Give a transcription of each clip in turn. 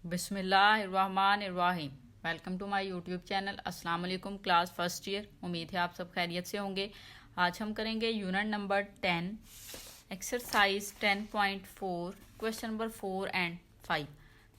बिस्मिल्लाहिर्रहमानिर्रहीम। Welcome to my YouTube channel. अस्सलाम वालेकुम क्लास फर्स्ट ईयर। उम्मीद है आप सब खैरियत से होंगे। आज हम करेंगे unit number 10 exercise 10.4 question number 4 and 5।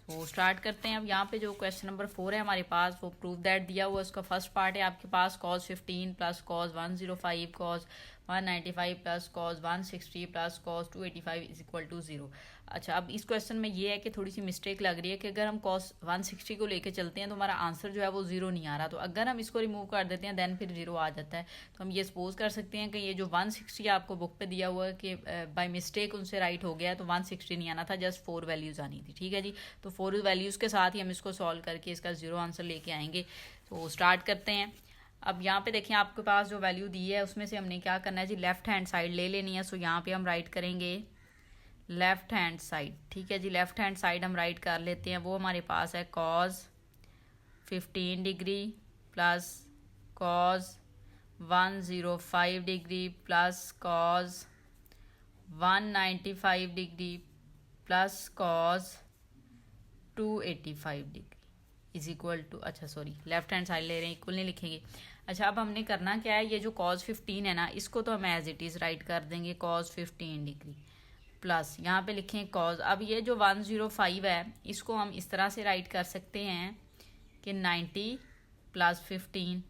तो स्टार्ट करते हैं। अब यहाँ पे जो क्वेश्चन नंबर 4 है हमारे पास, वो प्रूव दैट दिया हुआ है। उसका फर्स्ट पार्ट है आपके पास cos 15 plus cos 105 cos 195 plus cos 160 plus cos 285 is equal to 0। अच्छा, अब इस क्वेश्चन में ये है कि थोड़ी सी मिस्टेक लग रही है कि अगर हम cos 160 को लेके चलते हैं तो हमारा आंसर जो है वो 0 नहीं आ रहा। तो अगर हम इसको रिमूव कर देते हैं देन फिर 0 आ जाता है। तो हम ये सपोज कर सकते हैं कि ये जो 160 आपको बुक पे दिया हुआ है कि बाय मिस्टेक उनसे राइट हो गया है, तो 160 नहीं आना था, जस्ट 4 वैल्यूज़ आनी थी। ठीक है जी, तो 4 वैल्यूज़ के साथ ही हम इसको सॉल्व करके इसका 0 आंसर लेके आएंगे। तो स्टार्ट करते हैं। अब यहाँ पे देखिए आपके पास जो वैल्यू दी है उसमें से हमने क्या करना है जी, लेफ्ट हैंड साइड ले लेनी है। सो यहाँ पे हम राइट करेंगे लेफ्ट हैंड साइड। ठीक है जी, लेफ्ट हैंड साइड हम राइट कर लेते हैं। वो हमारे पास है cos 15 degree plus cos 105 degree plus cos 195 degree plus cos 285 degree is equal to, अच्छा सॉरी लेफ्ट हैंड साइड ले रहे हैं, इक्वल नहीं लिखेंगे। अच्छा, अब हमने करना क्या है, ये जो cos 15 है ना, इसको तो हम एज इट इज़ राइट कर देंगे cos 15 डिग्री प्लस यहाँ पे लिखें cos। अब ये जो 105 है इसको हम इस तरह से राइट कर सकते हैं कि 90 प्लस 15।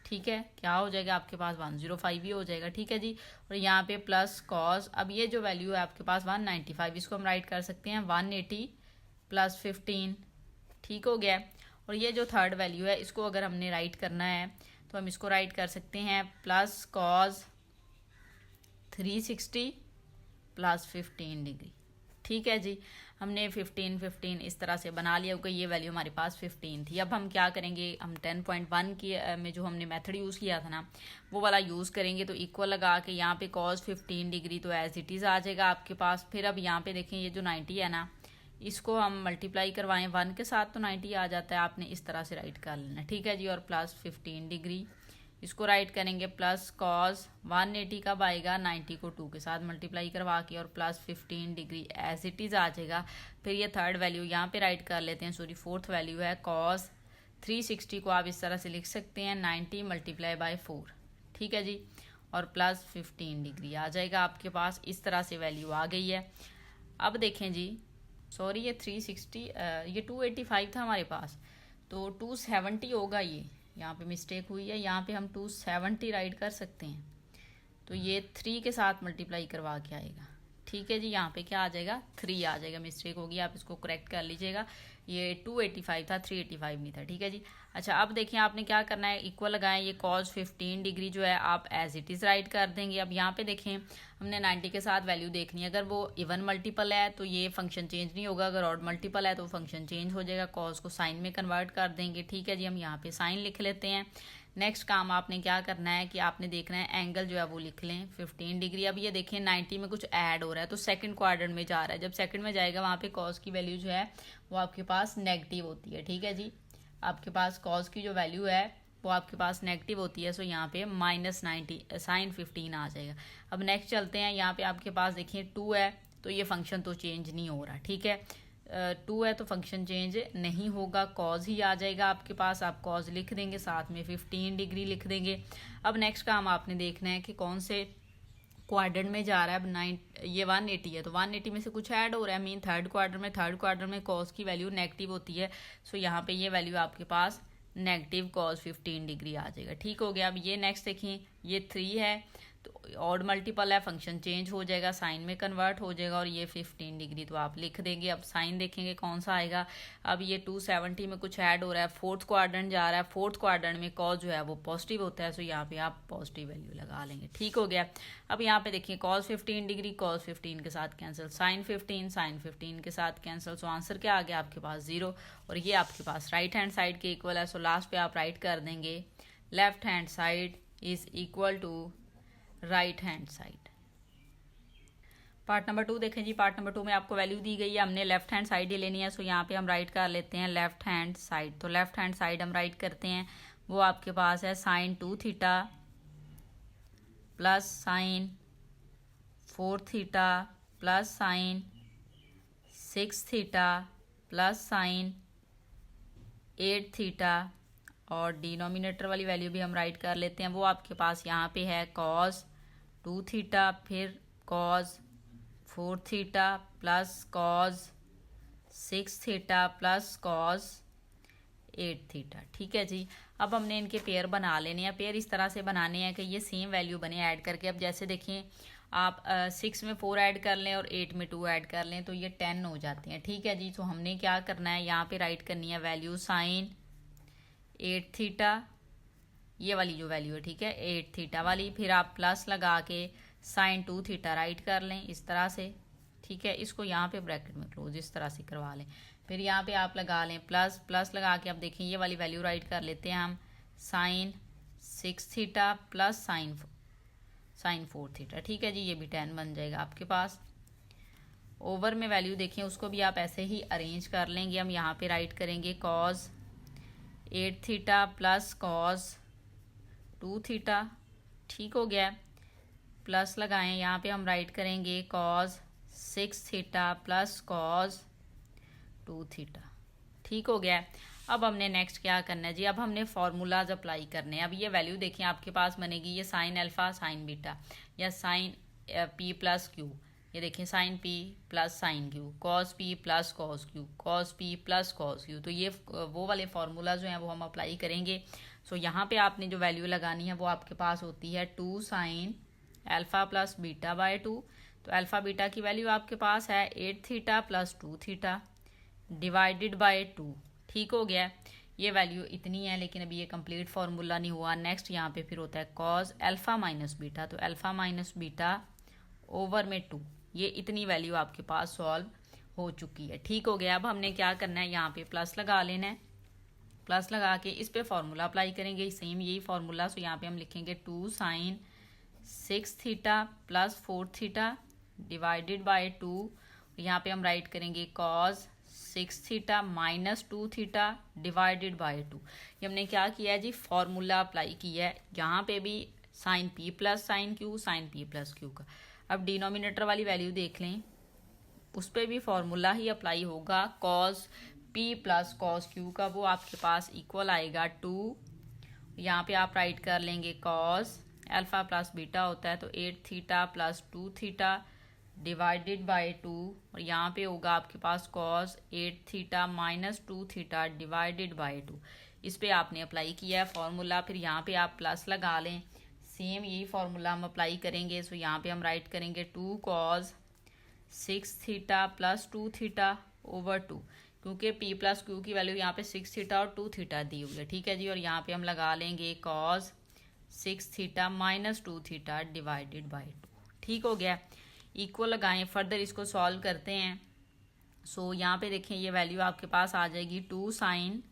ठीक है, क्या हो जाएगा आपके पास 105 ही हो जाएगा। ठीक है जी, और यहाँ पे प्लस cos। अब ये जो वैल्यू है आपके पास 195, इसको हम राइट कर सकते हैं 180 प्लस 15। ठीक हो गया। और ये जो थर्ड वैल्यू है इसको अगर हमने राइट करना है तो हम इसको राइट कर सकते हैं प्लस cos 360 प्लस 15 डिग्री। ठीक है जी, हमने 15 इस तरह से बना लिया क्योंकि ये वैल्यू हमारे पास 15 थी। अब हम क्या करेंगे, हम 10.1 की में जो हमने मेथड यूज़ किया था ना, वो वाला यूज़ करेंगे। तो इक्वल लगा के यहाँ पे cos 15 डिग्री तो एज इट इज़ आ जाएगा आपके पास। फिर अब यहाँ पे देखें ये जो 90 है ना, इसको हम मल्टीप्लाई करवाएं 1 के साथ तो 90 आ जाता है। आपने इस तरह से राइट कर लेना। ठीक है जी, और प्लस 15 डिग्री इसको राइट करेंगे प्लस cos 180 कब आएगा, 90 को 2 के साथ मल्टीप्लाई करवा के, और plus 15 degree as it is आ जाएगा। फिर ये थर्ड वैल्यू यहाँ पे राइट कर लेते हैं, सॉरी फोर्थ वैल्यू है cos 360 को आप इस तरह से लिख सकते हैं 90 मल्टीप्लाई बाय 4। ठीक है जी, और प्लस 15 डिग्री आ जाएगा आपके पास। इस तरह से वैल्यू आ गई है। अब देखें जी, सॉरी ये 360 ये 285 था हमारे पास, तो 270 होगा। ये यहाँ पे मिस्टेक हुई है, यहाँ पे हम 270 राइट कर सकते हैं। तो ये 3 के साथ मल्टीप्लाई करवा के आएगा। ठीक है जी, यहाँ पे क्या आ जाएगा, 3 आ जाएगा। मिस्टेक होगी, आप इसको करेक्ट कर लीजिएगा। ये 285 था, 385 नहीं था। ठीक है जी। अच्छा, अब देखिए आपने क्या करना है, इक्वल लगाएं। ये cos 15 डिग्री जो है आप एज इट इज़ राइट कर देंगे। अब यहाँ पे देखें हमने 90 के साथ वैल्यू देखनी है। अगर वो इवन मल्टीपल है तो ये फंक्शन चेंज नहीं होगा, अगर ऑड मल्टीपल है तो फंक्शन चेंज हो जाएगा। cos को साइन में कन्वर्ट कर देंगे। ठीक है जी, हम यहाँ पे साइन लिख लेते हैं। नेक्स्ट काम आपने क्या करना है कि आपने देखना है एंगल जो है वो लिख लें 15 डिग्री। अब ये देखें 90 में कुछ ऐड हो रहा है तो सेकंड क्वाड्रेंट में जा रहा है। जब सेकंड में जाएगा वहाँ पे cos की वैल्यू जो है वो आपके पास नेगेटिव होती है। ठीक है जी, आपके पास cos की जो वैल्यू है वो आपके पास नेगेटिव होती है। सो यहाँ पे -90 साइन 15 आ जाएगा। अब नेक्स्ट चलते हैं। यहाँ पे आपके पास देखिए 2 है तो ये फंक्शन तो चेंज नहीं हो रहा। ठीक है, 2 है तो फंक्शन चेंज नहीं होगा, cos ही आ जाएगा आपके पास। आप cos लिख देंगे, साथ में 15 डिग्री लिख देंगे। अब नेक्स्ट काम आपने देखना है कि कौन से क्वाड्रेंट में जा रहा है। अब ये 180 है तो 180 में से कुछ ऐड हो रहा है, मीन थर्ड क्वाड्रेंट में cos की वैल्यू नेगेटिव होती है। सो यहाँ पे ये वैल्यू आपके पास नेगेटिव cos 15 डिग्री आ जाएगा। ठीक हो गया। अब ये नेक्स्ट देखिए, ये 3 है तो ऑड मल्टीपल है, फंक्शन चेंज हो जाएगा, साइन में कन्वर्ट हो जाएगा, और ये 15 डिग्री तो आप लिख देंगे। अब साइन देखेंगे कौन सा आएगा। अब ये 270 में कुछ ऐड हो रहा है, फोर्थ क्वाड्रेंट जा रहा है। फोर्थ क्वाड्रेंट में cos जो है वो पॉजिटिव होता है, सो यहाँ पे आप पॉजिटिव वैल्यू लगा लेंगे। ठीक हो गया। अब यहाँ पे देखिए cos 15 डिग्री cos 15 के साथ कैंसिल, साइन 15 के साथ कैंसिल। सो आंसर क्या आ गया आपके पास 0, और ये आपके पास राइट हैंड साइड के इक्वल है। सो लास्ट पे आप राइट कर देंगे left hand side is equal to right hand side. Part number 2 देखें जी। पार्ट नंबर 2 में आपको वैल्यू दी गई है, हमने लेफ्ट हैंड साइड ही लेनी है। सो यहाँ पे हम राइट कर लेते हैं लेफ्ट हैंड साइड। तो लेफ्ट हैंड साइड हम राइट करते हैं, वो आपके पास है sine 2 theta plus sine 4 theta plus sine 6 theta plus sine 8 theta, और डिनोमिनेटर वाली वैल्यू भी हम राइट कर लेते हैं, वो आपके पास यहाँ पे है कॉस 2 थीटा, फिर cos 4 theta plus cos 6 theta plus cos 8 theta. ठीक है जी। अब हमने इनके पेयर बना लेने हैं। पेयर इस तरह से बनाने हैं कि ये सेम वैल्यू बने ऐड करके। अब जैसे देखिए आप 6 में 4 ऐड कर लें और 8 में 2 ऐड कर लें तो ये 10 हो जाते हैं। ठीक है जी। तो हमने क्या करना है, यहाँ पे राइट करनी है वैल्यू साइन 8 थीटा, ये वाली जो वैल्यू है, ठीक है, 8 थीटा वाली, फिर आप प्लस लगा के साइन 2 थीटा राइट कर लें इस तरह से। ठीक है, इसको यहाँ पे ब्रैकेट में क्लोज इस तरह से करवा लें। फिर यहाँ पे आप लगा लें प्लस, प्लस लगा के अब देखें ये वाली वैल्यू राइट कर लेते हैं हम, sine 6 theta plus sine 4 theta. ठीक है जी, ये भी 10 बन जाएगा आपके पास। ओवर में वैल्यू देखें उसको भी आप ऐसे ही अरेंज कर लेंगे। हम यहाँ पे राइट करेंगे cos 8 theta plus cos 2 theta. ठीक हो गया। प्लस लगाएं, यहाँ पे हम राइट करेंगे कॉस 6 थीटा प्लस कॉस 2 थीटा। ठीक हो गया। अब हमने नेक्स्ट क्या करना है जी, अब हमने फार्मूलाज अप्लाई करने हैं। अब ये वैल्यू देखिए आपके पास बनेगी, ये साइन अल्फा साइन बीटा या साइन पी प्लस क्यू, ये देखिए sine P plus sine Q, cos P plus cos Q, cos P plus cos Q. तो ये वो वाले फार्मूला जो हैं वो हम अप्लाई करेंगे। सो यहाँ पे आपने जो वैल्यू लगानी है वो आपके पास होती है 2 sine alpha plus beta by 2। तो अल्फा बीटा की वैल्यू आपके पास है 8 theta plus 2 theta divided by 2। ठीक हो गया। ये वैल्यू इतनी है, लेकिन अभी ये कंप्लीट फार्मूला नहीं हुआ। नेक्स्ट यहाँ पे फिर होता है कॉस अल्फा माइनस बीटा, तो अल्फा माइनस बीटा ओवर में 2, ये इतनी वैल्यू आपके पास सॉल्व हो चुकी है। ठीक हो गया। अब हमने क्या करना है, यहाँ पे प्लस लगा लेना है। प्लस लगा के इस पे फार्मूला अप्लाई करेंगे, सेम यही फार्मूला। सो यहाँ पे हम लिखेंगे 2 sine 6 theta plus 4 theta divided by 2। यहाँ पे हम राइट करेंगे कॉस 6 theta minus 2 theta divided by 2। ये हमने क्या किया है जी, फार्मूला अप्लाई किया है। यहाँ पे भी sine P plus sine Q, sine P plus Q का। अब डिनोमिनेटर वाली वैल्यू देख लें, उस पर भी फार्मूला ही अप्लाई होगा। Cos P plus cos Q का वो आपके पास इक्वल आएगा 2। यहाँ पे आप राइट कर लेंगे कॉस अल्फा प्लस बीटा होता है तो 8 theta plus 2 theta divided by 2, और यहाँ पे होगा आपके पास cos 8 theta minus 2 theta divided by 2। इस पे आपने अप्लाई किया है फार्मूला। फिर यहाँ पे आप प्लस लगा लें, सेम यही फार्मूला हम अप्लाई करेंगे। सो यहाँ पे हम राइट करेंगे 2 cos 6 theta plus 2 theta over 2, क्योंकि p प्लस क्यू की वैल्यू यहाँ पे 6 थीटा और 2 थीटा दी हुई है। ठीक है जी। और यहाँ पे हम लगा लेंगे cos 6 theta minus 2 theta divided by 2। ठीक हो गया। इक्वल लगाएं, फर्दर इसको सॉल्व करते हैं। सो यहाँ पे देखें ये वैल्यू आपके पास आ जाएगी 2 साइन,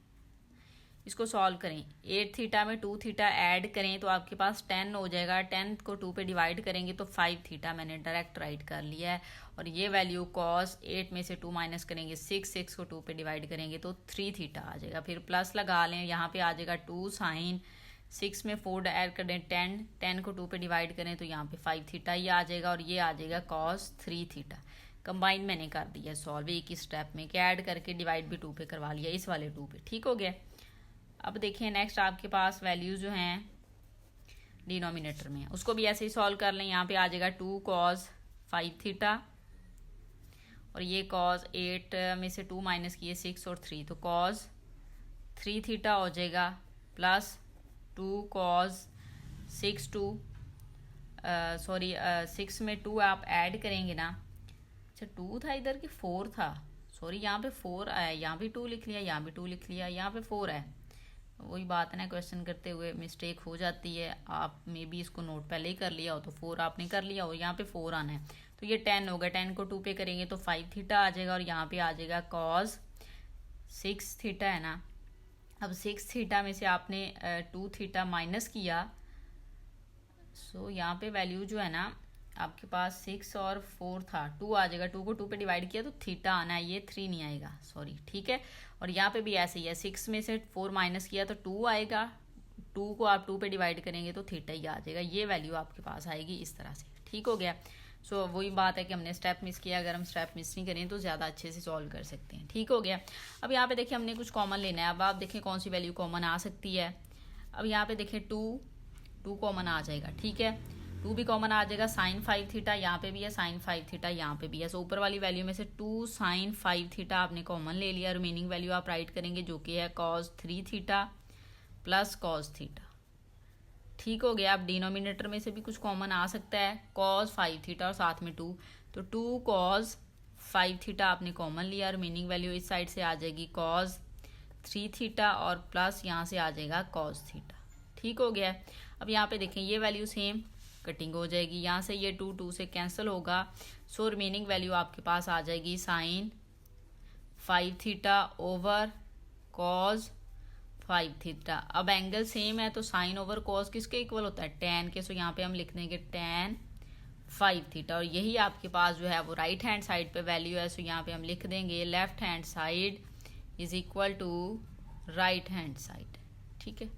इसको सॉल्व करें, 8 थीटा में 2 थीटा ऐड करें तो आपके पास 10 हो जाएगा। 10 को 2 पे डिवाइड करेंगे तो 5 थीटा मैंने डायरेक्ट राइट कर लिया है। और ये वैल्यू कॉस 8 में से 2 माइनस करेंगे 6 को 2 पे डिवाइड करेंगे तो 3 थीटा आ जाएगा। फिर प्लस लगा लें, यहाँ पे आ जाएगा 2 साइन 6 में 4 ऐड कर दें 10 को 2 पे डिवाइड करें तो यहाँ पे 5 थीटा ये आ जाएगा, और ये आ जाएगा कॉस 3 थीटा। कंबाइन मैंने कर दिया सॉल्व एक ही स्टेप में, क्या ऐड करके डिवाइड भी 2 पे करवा लिया इस वाले 2 पे। ठीक हो गया। अब देखिए नेक्स्ट आपके पास वैल्यू जो हैं डिनोमिनेटर में, उसको भी ऐसे ही सॉल्व कर लें। यहाँ पे आ जाएगा 2 कॉस 5 थीटा, और ये कॉस 8 में से 2 माइनस किए 6 और 3 तो कॉस 3 थीटा हो जाएगा, प्लस 2 कॉस 6 में 2 आप ऐड करेंगे ना। अच्छा 2 था इधर कि 4 था, सॉरी यहाँ पे 4 आया, यहाँ भी 2 लिख लिया, यहाँ भी 2 लिख लिया, यहाँ पे 4 है। वही बात है ना, क्वेश्चन करते हुए मिस्टेक हो जाती है। आप मे बी इसको नोट पहले ही कर लिया हो तो 4 आपने कर लिया हो, यहाँ पे 4 आना है तो ये 10 होगा। 10 को 2 पे करेंगे तो 5 थीटा आ जाएगा, और यहाँ पे आ जाएगा कॉस 6 थीटा है ना। अब 6 थीटा में से आपने 2 थीटा माइनस किया, सो यहाँ पे वैल्यू जो है ना आपके पास 6 और 4 था, 2 आ जाएगा। 2 को 2 पे डिवाइड किया तो थीटा आना है, ये 3 नहीं आएगा, सॉरी। ठीक है। और यहाँ पे भी ऐसे ही है, 6 में से 4 माइनस किया तो 2 आएगा, 2 को आप 2 पे डिवाइड करेंगे तो थीटा ही आ जाएगा। ये वैल्यू आपके पास आएगी इस तरह से। ठीक हो गया। सो वही बात है कि हमने स्टेप मिस किया, अगर हम स्टेप मिस नहीं करें तो ज़्यादा अच्छे से सॉल्व कर सकते हैं। ठीक हो गया। अब यहाँ पे देखिए हमने कुछ कॉमन लेना है। अब आप देखें कौन सी वैल्यू कॉमन आ सकती है। अब यहाँ पे देखें टू कॉमन आ जाएगा। ठीक है, 2 भी कॉमन आ जाएगा। साइन 5 थीटा यहाँ पे भी है, साइन 5 थीटा यहाँ पे भी है। सो ऊपर वाली वैल्यू में से 2 साइन 5 थीटा आपने कॉमन ले लिया। रिमेनिंग वैल्यू आप राइट करेंगे जो कि है cos 3 theta plus cos theta. ठीक हो गया। अब डिनोमिनेटर में से भी कुछ कॉमन आ सकता है, कॉस 5 थीटा और साथ में 2, तो 2 कॉस 5 थीटा आपने कॉमन लिया। रिमेनिंग वैल्यू इस साइड से आ जाएगी कॉस 3 थीटा और प्लस यहाँ से आ जाएगा कॉस थीटा। ठीक हो गया। अब यहाँ पे देखें ये वैल्यू सेम कटिंग हो जाएगी, यहाँ से ये 2 से कैंसिल होगा। सो रिमेनिंग वैल्यू आपके पास आ जाएगी sine 5 theta over cos 5 theta. अब एंगल सेम है तो साइन ओवर कॉस किसके इक्वल होता है, टेन के। सो यहाँ पे हम लिख देंगे टेन 5 थीटा और यही आपके पास जो है वो राइट हैंड साइड पे वैल्यू है। सो यहाँ पे हम लिख देंगे left hand side is equal to right hand side. ठीक है।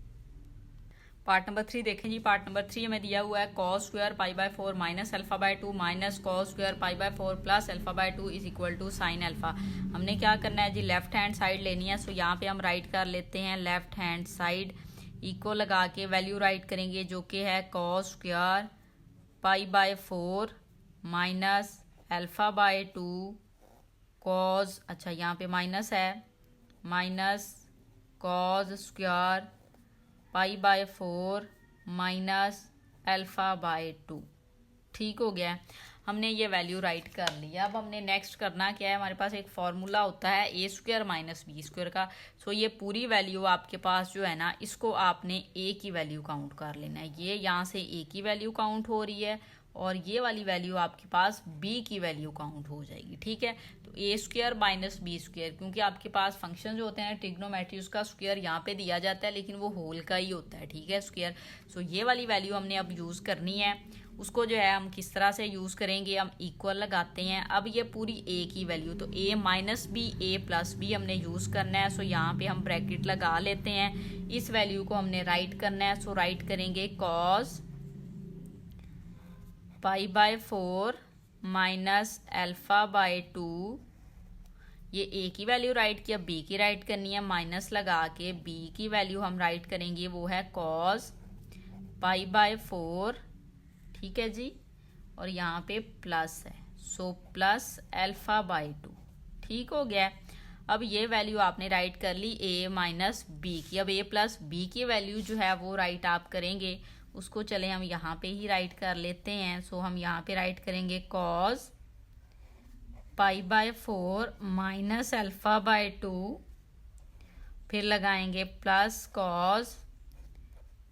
पार्ट नंबर 3 देखें जी। पार्ट नंबर 3 हमें दिया हुआ है cos square pi by 4 minus alpha by 2 minus cos square pi by 4 plus alpha by 2 is equal to sine alpha. हमने क्या करना है जी, लेफ्ट हैंड साइड लेनी है। सो यहाँ पे हम राइट कर लेते हैं लेफ्ट हैंड साइड, इक्वल लगा के वैल्यू राइट करेंगे जो कि है cos square pi by 4 minus alpha by 2 cos, अच्छा यहाँ पे माइनस है, minus cos square pi by 4 minus alpha by 2। ठीक हो गया। हमने ये वैल्यू राइट कर लिया। अब हमने नेक्स्ट करना क्या है, हमारे पास एक फॉर्मूला होता है ए स्क्वायर माइनस बी स्क्वायर का। सो ये पूरी वैल्यू आपके पास जो है ना, इसको आपने ए की वैल्यू काउंट कर लेना है। ये यहाँ से ए की वैल्यू काउंट हो रही है और ये वाली वैल्यू आपके पास बी की वैल्यू काउंट हो जाएगी। ठीक है, तो ए स्क्वायर माइनस बी स्क्वायर, क्योंकि आपके पास फंक्शन जो होते हैं ट्रिग्नोमेट्री, उसका स्क्वायर यहाँ पे दिया जाता है लेकिन वो होल का ही होता है। ठीक है, स्क्वायर। सो ये वाली वैल्यू हमने अब यूज़ करनी है। उसको जो है हम किस तरह से यूज़ करेंगे, हम इक्वल लगाते हैं। अब ये पूरी ए की वैल्यू, तो ए माइनस बी ए प्लस बी हमने यूज़ करना है। सो यहाँ पे हम ब्रैकेट लगा लेते हैं। इस वैल्यू को हमने राइट करना है। सो राइट करेंगे cos pi by 4 minus alpha by 2, ये ए की वैल्यू राइट किया, बी की राइट करनी है। माइनस लगा के बी की वैल्यू हम राइट करेंगे, वो है कॉस पाई बाय 4। ठीक है जी, और यहाँ पे प्लस है, सो प्लस अल्फा बाय 2। ठीक हो गया। अब ये वैल्यू आपने राइट कर ली ए माइनस बी की। अब ए प्लस बी की वैल्यू जो है वो राइट आप करेंगे, उसको चले हम यहाँ पे ही राइट कर लेते हैं। सो हम यहाँ पे राइट करेंगे cos pi by 4 minus alpha by 2, फिर लगाएंगे plus cos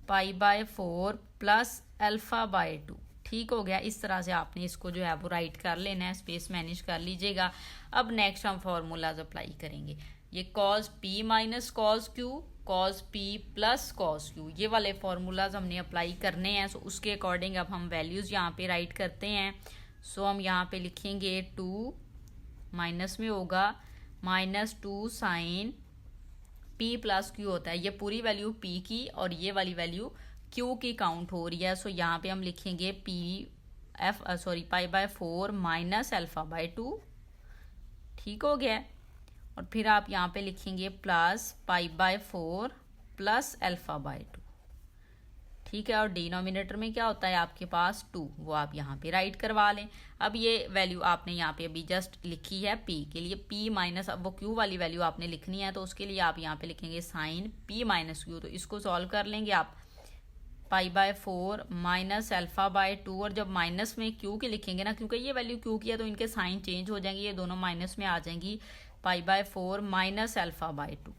pi by 4 plus alpha by 2। ठीक हो गया। इस तरह से आपने इसको जो है वो राइट कर लेना है, स्पेस मैनेज कर लीजिएगा। अब नेक्स्ट हम फॉर्मूलाज अप्लाई करेंगे। ये cos P minus cos Q, cos P plus cos Q, ये वाले फॉर्मूलाज हमने अप्लाई करने हैं। सो उसके अकॉर्डिंग अब हम वैल्यूज़ यहाँ पे राइट करते हैं। सो हम यहाँ पे लिखेंगे 2 माइनस में होगा -2 साइन पी प्लस क्यू होता है। ये पूरी वैल्यू पी की और ये वाली वैल्यू क्यू की काउंट हो रही है। सो यहाँ पे हम लिखेंगे पाई बाय 4 माइनस अल्फा बाय 2। ठीक हो गया। और फिर आप यहाँ पे लिखेंगे plus pi by 4 plus alpha by 2। ठीक है, और डिनोमिनेटर में क्या होता है आपके पास 2, वो आप यहाँ पे राइट करवा लें। अब ये वैल्यू आपने यहाँ पे अभी जस्ट लिखी है पी के लिए, पी माइनस, अब वो क्यू वाली वैल्यू आपने लिखनी है, तो उसके लिए आप यहाँ पे लिखेंगे साइन पी माइनस क्यू। तो इसको सॉल्व कर लेंगे आप, पाई बाय 4 माइनस अल्फा बाय 2, और जब माइनस में क्यू की लिखेंगे ना, क्योंकि ये वैल्यू क्यू की है तो इनके साइन चेंज हो जाएंगे, ये दोनों माइनस में आ जाएंगी। पाई बाय 4 माइनस अल्फा बाय 2,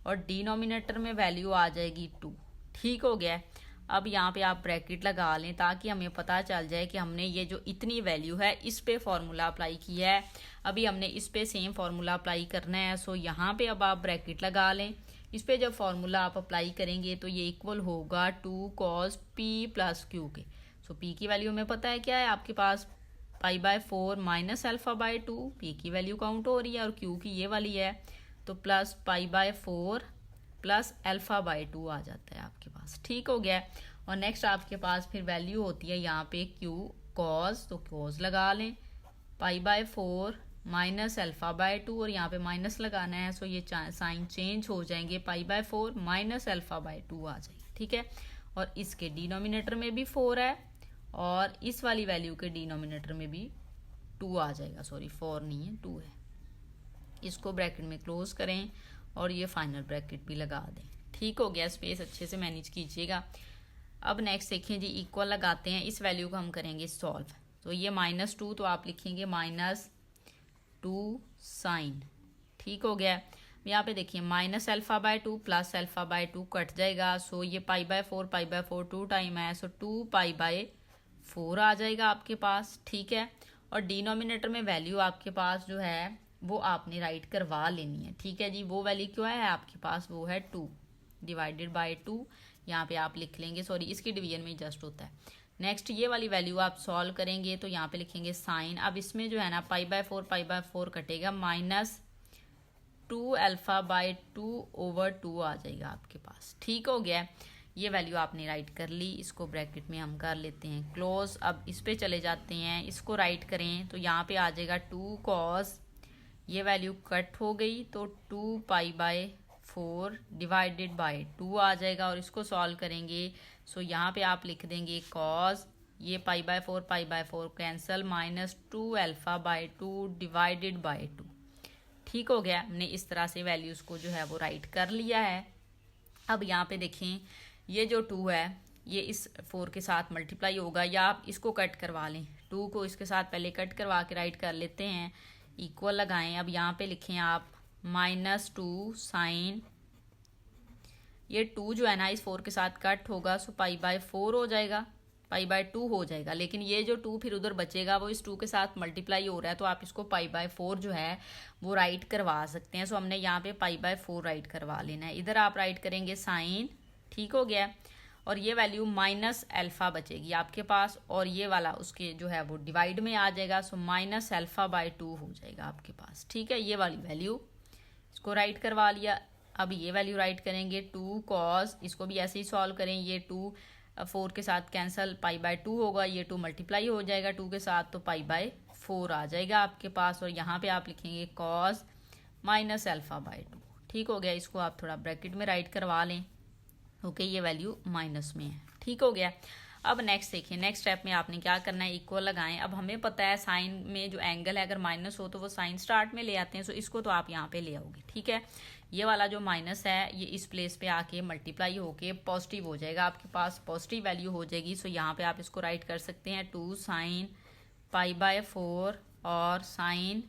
और डिनोमिनेटर में वैल्यू आ जाएगी 2। ठीक हो गया। अब यहाँ पे आप ब्रैकेट लगा लें ताकि हमें पता चल जाए कि हमने ये जो इतनी वैल्यू है इस पे फॉर्मूला अप्लाई किया है। अभी हमने इस पे सेम फॉर्मूला अप्लाई करना है। सो यहाँ पे अब आप ब्रैकेट लगा लें। इस पे जब फॉर्मूला आप अप्लाई करेंगे तो ये इक्वल होगा 2 cos p प्लस क्यू के। सो p की वैल्यू में पता है क्या है आपके पास, pi by 4 minus alpha by 2, p की वैल्यू काउंट हो रही है और q की ये वाली है, तो plus pi by 4 plus alpha by 2 आ जाता है आपके पास। ठीक हो गया। और नेक्स्ट आपके पास फिर वैल्यू होती है यहाँ पे q कॉज, तो कॉज लगा लें, पाई बाय 4 माइनस अल्फ़ा बाय 2, और यहाँ पे माइनस लगाना है, सो ये साइन चेंज हो जाएंगे, पाई बाय 4 माइनस अल्फ़ा बाय 2 आ जाएगी, ठीक है। और इसके डिनोमिनेटर में भी 4 है और इस वाली वैल्यू के डिनोमिनेटर में भी 2 आ जाएगा, सॉरी 4 नहीं है 2 है। इसको ब्रैकेट में क्लोज करें और ये फाइनल ब्रैकेट भी लगा दें। ठीक हो गया, स्पेस अच्छे से मैनेज कीजिएगा। अब नेक्स्ट देखिए जी, इक्वल लगाते हैं, इस वैल्यू को हम करेंगे सॉल्व। तो ये -2, तो आप लिखेंगे -2 साइन। ठीक हो गया। यहाँ पे देखिए minus alpha bye 2 plus alpha bye 2 cut जाएगा, सो ये पाई बाय 4 2 टाइम है, सो 2 पाई बाय 4 आ जाएगा आपके पास। ठीक है, और डिनोमिनेटर में वैल्यू आपके पास जो है वो आपने राइट करवा लेनी है। ठीक है जी, वो वैल्यू क्या है आपके पास, वो है 2 डिवाइडेड बाय 2, यहाँ पे आप लिख लेंगे, सॉरी इसकी डिवीजन में जस्ट होता है। नेक्स्ट ये वाली वैल्यू आप सॉल्व करेंगे तो यहाँ पे लिखेंगे साइन। अब इसमें जो है ना पाई बाय 4 कटेगा, -2 अल्फ़ा बाय 2 ओवर 2 आ जाएगा आपके पास। ठीक हो गया, ये वैल्यू आपने राइट कर ली। इसको ब्रैकेट में हम कर लेते हैं क्लोज। अब इस पे चले जाते हैं, इसको राइट करें तो यहाँ पे आ जाएगा 2 कॉस, ये वैल्यू कट हो गई तो 2 पाई बाय 4 डिवाइडेड बाय 2 आ जाएगा। और इसको सॉल्व करेंगे सो यहाँ पे आप लिख देंगे कॉस, ये पाई by 4 cancel, -2 alpha bye 2 divided by 2। ठीक हो गया, हमने इस तरह से वैल्यूज़ को जो है वो राइट कर लिया है। अब यहाँ पे देखें, ये जो 2 है ये इस 4 के साथ मल्टीप्लाई होगा, या आप इसको कट करवा लें, 2 को इसके साथ पहले कट करवा के राइट कर लेते हैं, इक्वल लगाएं। अब यहाँ पे लिखें आप -2 साइन, ये 2 जो है ना इस 4 के साथ कट होगा, सो पाई बाय 4 हो जाएगा, पाई बाय 2 हो जाएगा। लेकिन ये जो 2 फिर उधर बचेगा वो इस 2 के साथ मल्टीप्लाई हो रहा है, तो आप इसको पाई बाय 4 जो है वो राइट करवा सकते हैं। सो हमने यहाँ पे पाई बाय 4 राइट करवा लेना है, इधर आप राइट करेंगे साइन। ठीक हो गया, और ये वैल्यू माइनस अल्फ़ा बचेगी आपके पास, और ये वाला उसके जो है वो डिवाइड में आ जाएगा, सो माइनस अल्फ़ा बाय 2 हो जाएगा आपके पास। ठीक है, ये वाली वैल्यू इसको राइट करवा लिया। अब ये वैल्यू राइट करेंगे 2 कॉस, इसको भी ऐसे ही सॉल्व करें, ये 2 4 के साथ कैंसल, पाई बाय 2 होगा, ये 2 मल्टीप्लाई हो जाएगा 2 के साथ, तो पाई बाय 4 आ जाएगा आपके पास। और यहाँ पे आप लिखेंगे कॉस माइनस अल्फ़ा बाय 2। ठीक हो गया, इसको आप थोड़ा ब्रैकेट में राइट करवा लें। ओके, ये वैल्यू माइनस में है। ठीक हो गया। अब नेक्स्ट देखिए, नेक्स्ट स्टेप में आपने क्या करना है, इक्वल लगाएं। अब हमें पता है साइन में जो एंगल है अगर माइनस हो तो वो साइन स्टार्ट में ले आते हैं, सो इसको तो आप यहाँ पे ले आओगे। ठीक है, ये वाला जो माइनस है ये इस प्लेस पे आके मल्टीप्लाई होके पॉजिटिव हो जाएगा, आपके पास पॉजिटिव वैल्यू हो जाएगी। सो यहाँ पे आप इसको राइट कर सकते हैं 2 साइन पाई बाय 4 और साइन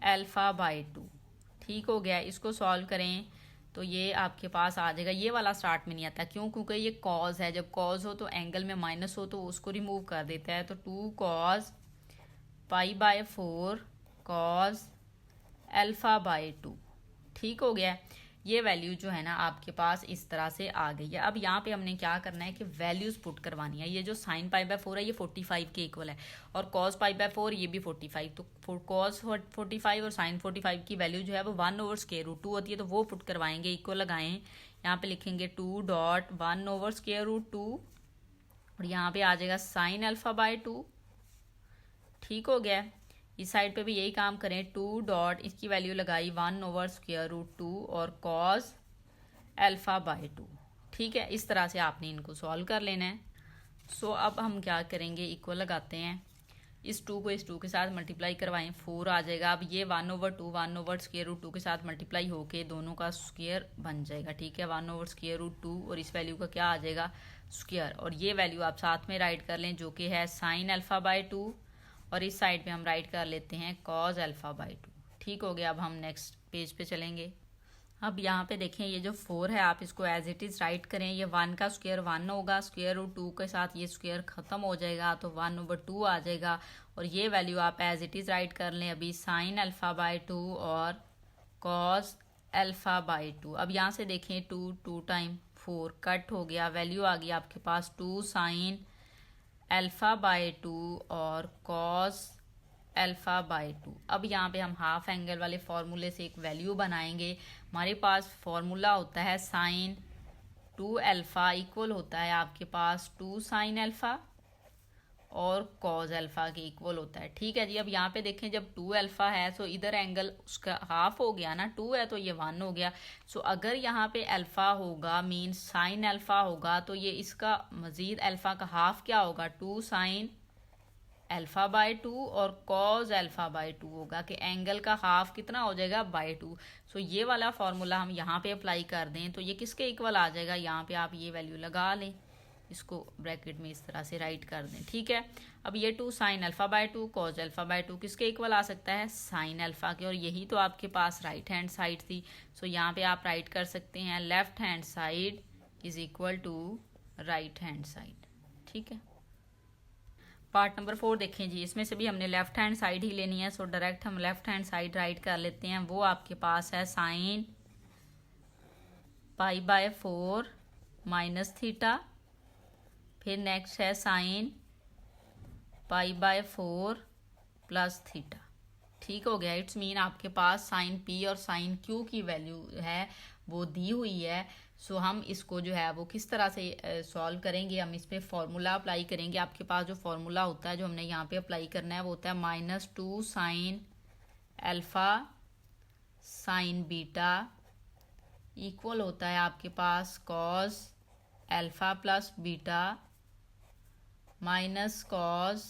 अल्फ़ा बाय 2। ठीक हो गया, इसको सॉल्व करें तो ये आपके पास आ जाएगा। ये वाला स्टार्ट में नहीं आता, क्यों? क्योंकि ये कॉज है, जब कॉज हो तो एंगल में माइनस हो तो उसको रिमूव कर देता है। तो 2 cause pi by 4 cos alpha bye 2। ठीक हो गया, ये वैल्यू जो है ना आपके पास इस तरह से आ गई है। अब यहाँ पे हमने क्या करना है कि वैल्यूज पुट करवानी है। ये जो साइन पाई बाय 4 है ये 45 के इक्वल है, और कॉस पाई बाय 4 ये भी 45। तो कॉस 45 और साइन 45 की वैल्यू जो है वो 1/√2 होती है, तो वो पुट करवाएंगे, इक्वल लगाएं। यहाँ पे लिखेंगे 2 डॉट 1/√2, और यहाँ पे आ जाएगा साइन अल्फ़ा बाय 2। ठीक हो गया, इस साइड पे भी यही काम करें, 2 डॉट इसकी वैल्यू लगाई 1/√2 और कॉस अल्फ़ा बाय 2। ठीक है, इस तरह से आपने इनको सॉल्व कर लेना है। सो अब हम क्या करेंगे, इक्वल लगाते हैं, इस 2 को इस 2 के साथ मल्टीप्लाई करवाएं, 4 आ जाएगा। अब ये 1/2 1/√2 के साथ मल्टीप्लाई होके दोनों का स्क्वायर बन जाएगा। ठीक है, 1/√2 और इस वैल्यू का क्या आ जाएगा, स्क्वायर। और ये वैल्यू आप साथ में राइट कर लें जो कि है साइन अल्फ़ा बाय 2, और इस साइड पे हम राइट कर लेते हैं कॉज अल्फ़ा बाय 2। ठीक हो गया, अब हम नेक्स्ट पेज पे चलेंगे। अब यहाँ पे देखें, ये जो 4 है आप इसको एज इट इज़ राइट करें। ये 1 का स्क्वायर 1 होगा, स्क्वायर रूट 2 के साथ ये स्क्वायर ख़त्म हो जाएगा, तो 1/2 आ जाएगा। और ये वैल्यू आप एज इट इज़ राइट कर लें अभी, साइन अल्फ़ा बाय 2 और कॉज अल्फ़ा बाय 2। अब यहाँ से देखें 2 टाइम 4 कट हो गया, वैल्यू आ गई आपके पास 2 साइन अल्फ़ा बाय 2 और कॉस अल्फ़ा बाय 2। अब यहाँ पे हम हाफ एंगल वाले फॉर्मूले से एक वैल्यू बनाएंगे। हमारे पास फॉर्मूला होता है साइन 2 अल्फ़ा इक्वल होता है आपके पास 2 साइन अल्फ़ा, और कॉज अल्फ़ा के इक्वल होता है। ठीक है जी। अब यहाँ पे देखें जब 2 अल्फ़ा है तो इधर एंगल उसका हाफ हो गया ना, 2 है तो ये 1 हो गया। सो अगर यहाँ पे अल्फ़ा होगा मीन साइन अल्फ़ा होगा तो ये इसका मज़ीद अल्फ़ा का हाफ क्या होगा, 2 साइन अल्फ़ा बाय 2 और कॉज अल्फ़ा बाय 2 होगा कि एंगल का हाफ कितना हो जाएगा, बाय 2। सो ये वाला फॉर्मूला हम यहाँ पे अप्लाई कर दें तो ये किसके इक्वल आ जाएगा, यहाँ पे आप ये वैल्यू लगा लें, इसको ब्रैकेट में इस तरह से राइट कर दें। ठीक है। अब ये 2 sine alpha bye 2 cos alpha bye 2 किसके इक्वल आ सकता है, साइन अल्फ़ा के, और यही तो आपके पास राइट हैंड साइड थी। सो यहाँ पे आप राइट कर सकते हैं left hand side is equal to right hand side. ठीक है। पार्ट नंबर 4 देखें जी, इसमें से भी हमने लेफ्ट हैंड साइड ही लेनी है। सो डायरेक्ट हम लेफ्ट हैंड साइड राइट कर लेते हैं। वो आपके पास है sine pi by 4 minus theta, फिर नेक्स्ट है sine pi by 4 plus theta. ठीक हो गया। इट्स मीन आपके पास साइन पी और साइन क्यू की वैल्यू है वो दी हुई है। सो हम इसको जो है वो किस तरह से सॉल्व करेंगे, हम इस पर फॉर्मूला अप्लाई करेंगे। आपके पास जो फॉर्मूला होता है जो हमने यहाँ पे अप्लाई करना है वो होता है -2 sine alpha sine beta equal होता है आपके पास cos alpha plus beta minus cos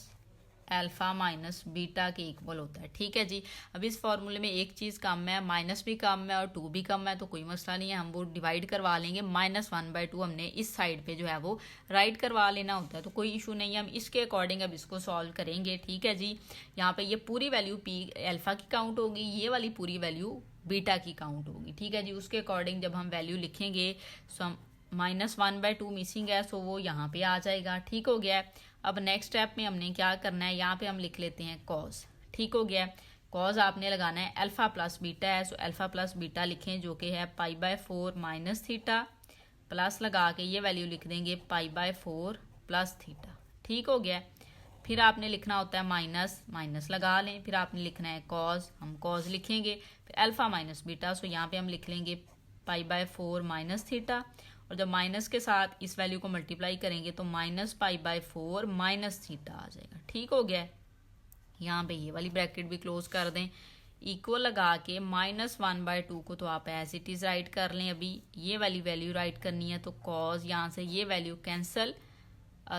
alpha minus beta के इक्वल होता है। ठीक है जी। अब इस फॉर्मूले में एक चीज़ कम है, माइनस भी कम है और 2 भी कम है, तो कोई मसला नहीं है, हम वो डिवाइड करवा लेंगे। -1/2 हमने इस साइड पे जो है वो राइट करवा लेना होता है, तो कोई इशू नहीं है, हम इसके अकॉर्डिंग अब इसको सॉल्व करेंगे। ठीक है जी। यहाँ पे ये पूरी वैल्यू पी अल्फ़ा की काउंट होगी, ये वाली पूरी वैल्यू बीटा की काउंट होगी। ठीक है जी। उसके अकॉर्डिंग जब हम वैल्यू लिखेंगे सो हम -1/2 मिसिंग है, सो वो यहाँ पे आ जाएगा। ठीक हो गया है। अब नेक्स्ट स्टेप में हमने क्या करना है, यहाँ पे हम लिख लेते हैं कॉज। ठीक हो गया। कॉज आपने लगाना है अल्फ़ा प्लस बीटा है, सो अल्फ़ा प्लस बीटा लिखें जो कि है π/4 माइनस थीटा, प्लस लगा के ये वैल्यू लिख देंगे π/4 प्लस थीटा। ठीक हो गया। फिर आपने लिखना होता है माइनस, माइनस लगा लें, फिर आपने लिखना है कॉज, हम कॉज लिखेंगे, फिर अल्फ़ा माइनस बीटा, सो यहाँ पे हम लिख लेंगे π/4 माइनस थीटा, और जब माइनस के साथ इस वैल्यू को मल्टीप्लाई करेंगे तो -π/4 माइनस थीटा आ जाएगा। ठीक हो गया। यहाँ पे ये वाली ब्रैकेट भी क्लोज कर दें, इक्वल लगा के -1/2 को तो आप एज इट इज़ राइट कर लें। अभी ये वाली वैल्यू राइट करनी है तो कॉज यहाँ से ये वैल्यू कैंसिल,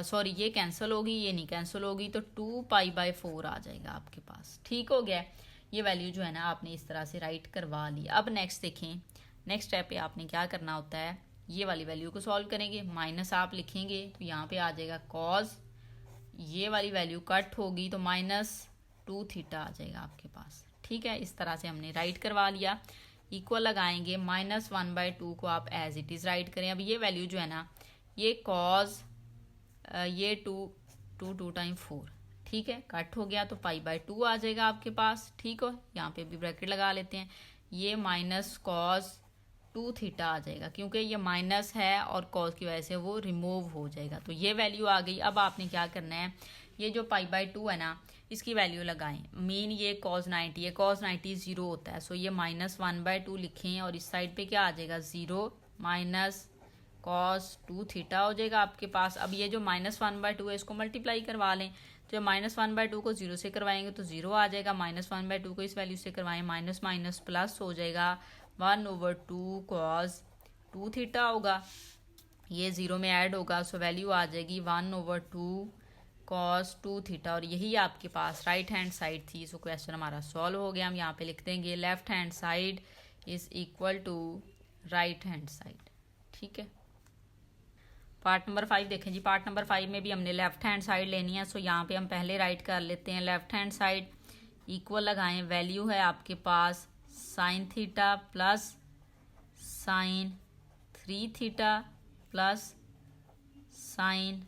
सॉरी ये कैंसिल होगी, ये नहीं कैंसिल होगी, तो 2π/4 आ जाएगा आपके पास। ठीक हो गया। ये वैल्यू जो है ना आपने इस तरह से राइट करवा ली। अब नेक्स्ट देखें, नेक्स्ट स्टेप पे आपने क्या करना होता है, ये वाली वैल्यू को सॉल्व करेंगे। माइनस आप लिखेंगे तो यहाँ पे आ जाएगा कॉज, ये वाली वैल्यू कट होगी तो -2 थीटा आ जाएगा आपके पास। ठीक है। इस तरह से हमने राइट करवा लिया। इक्वल लगाएंगे, -1/2 को आप एज इट इज़ राइट करें। अब ये वैल्यू जो है ना, ये कॉज ये 2 टाइम 4, ठीक है, कट हो गया तो π/2 आ जाएगा आपके पास। ठीक हो। यहाँ पे भी ब्रैकेट लगा लेते हैं, ये माइनस कॉज 2 थीटा आ जाएगा, क्योंकि ये माइनस है और कॉज की वजह से वो रिमूव हो जाएगा, तो ये वैल्यू आ गई। अब आपने क्या करना है, ये जो π/2 है ना इसकी वैल्यू लगाएं। मीन ये cos 90 है, cos 90 0 होता है, सो ये -1/2 लिखें और इस साइड पे क्या आ जाएगा 0 माइनस cos 2 थीटा हो जाएगा आपके पास। अब ये जो -1/2 है इसको मल्टीप्लाई करवा लें, तो जब -1/2 को 0 से करवाएंगे तो 0 आ जाएगा, -1/2 को इस वैल्यू से करवाएं माइनस माइनस प्लस हो जाएगा 1/2 cos 2 थीटा होगा, ये 0 में ऐड होगा, सो वैल्यू आ जाएगी 1/2 cos 2 थीटा, और यही आपके पास राइट हैंड साइड थी। सो क्वेश्चन हमारा सॉल्व हो गया। हम यहाँ पे लिख देंगे left hand side is equal to right hand side. ठीक है। पार्ट नंबर 5 देखें जी। पार्ट नंबर 5 में भी हमने लेफ्ट हैंड साइड लेनी है, सो यहाँ पे हम पहले राइट कर लेते हैं लेफ्ट हैंड साइड, इक्वल लगाएं, वैल्यू है आपके पास sine theta plus sine 3 theta plus sine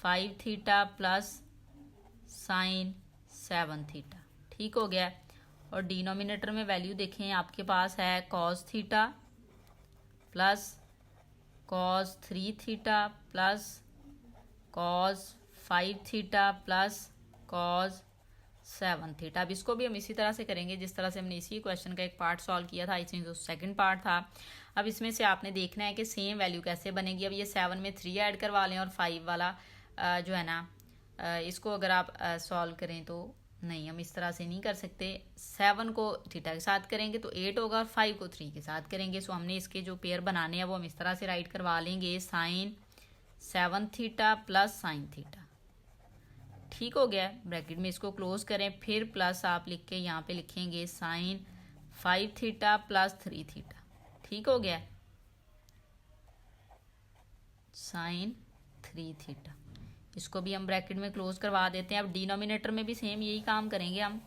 5 theta plus sine 7 theta. ठीक हो गया। और डिनोमिनेटर में वैल्यू देखें आपके पास है cos theta plus cos 3 theta plus cos 5 theta plus cos 7 theta. अब इसको भी हम इसी तरह से करेंगे जिस तरह से हमने इसी क्वेश्चन का एक पार्ट सॉल्व किया था, इसमें जो सेकंड पार्ट था। अब इसमें से आपने देखना है कि सेम वैल्यू कैसे बनेगी। अब ये 7 में 3 ऐड करवा लें और 5 वाला जो है ना इसको अगर आप सॉल्व करें तो नहीं, हम इस तरह से नहीं कर सकते। 7 को थीटा के साथ करेंगे तो 8 होगा और 5 को 3 के साथ करेंगे। सो हमने इसके जो पेयर बनाने हैं वो हम इस तरह से राइट करवा लेंगे, sine 7 theta plus sine theta. ठीक हो गया, ब्रैकेट में इसको क्लोज करें, फिर प्लस आप लिख के यहाँ पे लिखेंगे साइन 5 थीटा प्लस 3 थीटा। ठीक हो गया, साइन 3 थीटा। इसको भी हम ब्रैकेट में क्लोज करवा देते हैं। अब डिनोमिनेटर में भी सेम यही काम करेंगे हम।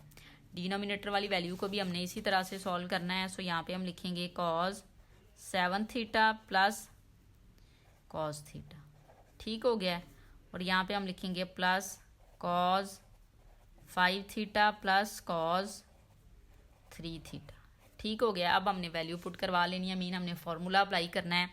डिनोमिनेटर वाली वैल्यू को भी हमने इसी तरह से सॉल्व करना है। सो यहाँ पे हम लिखेंगे cause 7 theta plus cos theta. ठीक हो गया, और यहाँ पे हम लिखेंगे plus cos 5 theta plus cos 3 theta. ठीक हो गया, अब हमने वैल्यू पुट करवा लेनी है, मीन हमने फॉर्मूला अप्लाई करना है।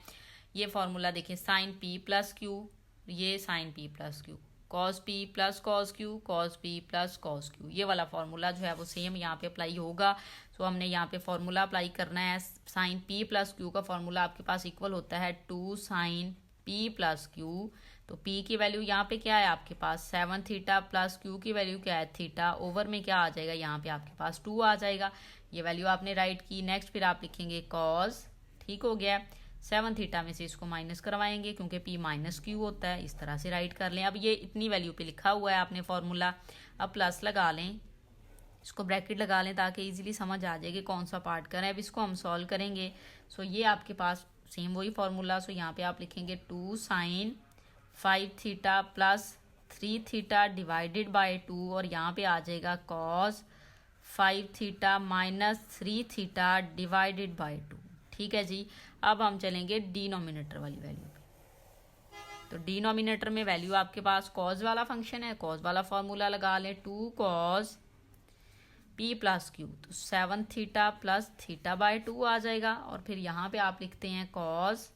ये फॉर्मूला देखिए, साइन पी प्लस क्यू, ये sine P plus Q, cos P plus cos Q, cos P plus cos Q, ये वाला फॉर्मूला जो है वो सेम यहाँ पे अप्लाई होगा। सो हमने यहाँ पे फॉर्मूला अप्लाई करना है। साइन पी प्लस क्यू का फॉर्मूला आपके पास इक्वल होता है 2 साइन पी प्लस क्यू। तो पी की वैल्यू यहाँ पे क्या है आपके पास 7 थीटा प्लस क्यू की वैल्यू क्या है थीटा, ओवर में क्या आ जाएगा यहाँ पे आपके पास 2 आ जाएगा। ये वैल्यू आपने राइट की। नेक्स्ट फिर आप लिखेंगे कॉस, ठीक हो गया, 7 थीटा में से इसको माइनस करवाएंगे क्योंकि p माइनस क्यू होता है, इस तरह से राइट कर लें। अब ये इतनी वैल्यू पे लिखा हुआ है आपने फॉर्मूला, अब प्लस लगा लें, इसको ब्रैकेट लगा लें ताकि इजीली समझ आ जाए कि कौन सा पार्ट करें। अब इसको हम सॉल्व करेंगे। सो ये आपके पास सेम वही फॉर्मूला। सो यहाँ पे आप लिखेंगे 2 sine 5 theta plus 3 theta divided by 2, और यहाँ पे आ जाएगा cos 5 theta minus 3 theta divided by 2। ठीक है जी, अब हम चलेंगे डिनोमिनेटर वाली वैल्यू पे। तो डिनोमिनेटर में वैल्यू आपके पास कॉज वाला फंक्शन है, कॉज वाला फॉर्मूला लगा लें, 2 कॉज पी प्लस क्यू, तो 7 थीटा प्लस थीटा बाय 2 आ जाएगा। और फिर यहाँ पे आप लिखते हैं cause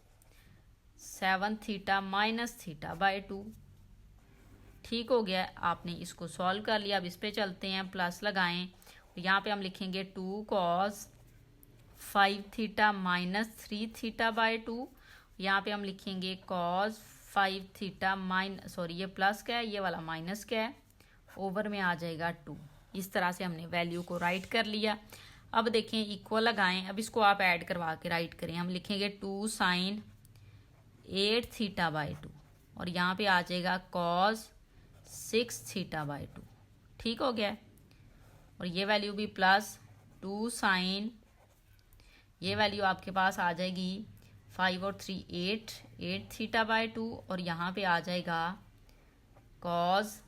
7 theta minus theta by 2। ठीक हो गया, आपने इसको सॉल्व कर लिया। अब इस पे चलते हैं, प्लस लगाएं, यहाँ पे हम लिखेंगे 2 cause 5 theta minus 3 theta by 2। यहाँ पे हम लिखेंगे कॉस 5 थीटा ये प्लस क्या है, ये वाला माइनस क्या है, ओवर में आ जाएगा 2। इस तरह से हमने वैल्यू को राइट कर लिया। अब देखें इक्वल लगाएं, अब इसको आप ऐड करवा के राइट करें। हम लिखेंगे 2 साइन 8 थीटा बाय 2, और यहाँ पे आ जाएगा कॉस 6 थीटा बाय 2। ठीक हो गया, और ये वैल्यू भी प्लस 2 साइन, ये वैल्यू आपके पास आ जाएगी 5 और 3 8 थीटा बाय 2, और यहाँ पे आ जाएगा कॉस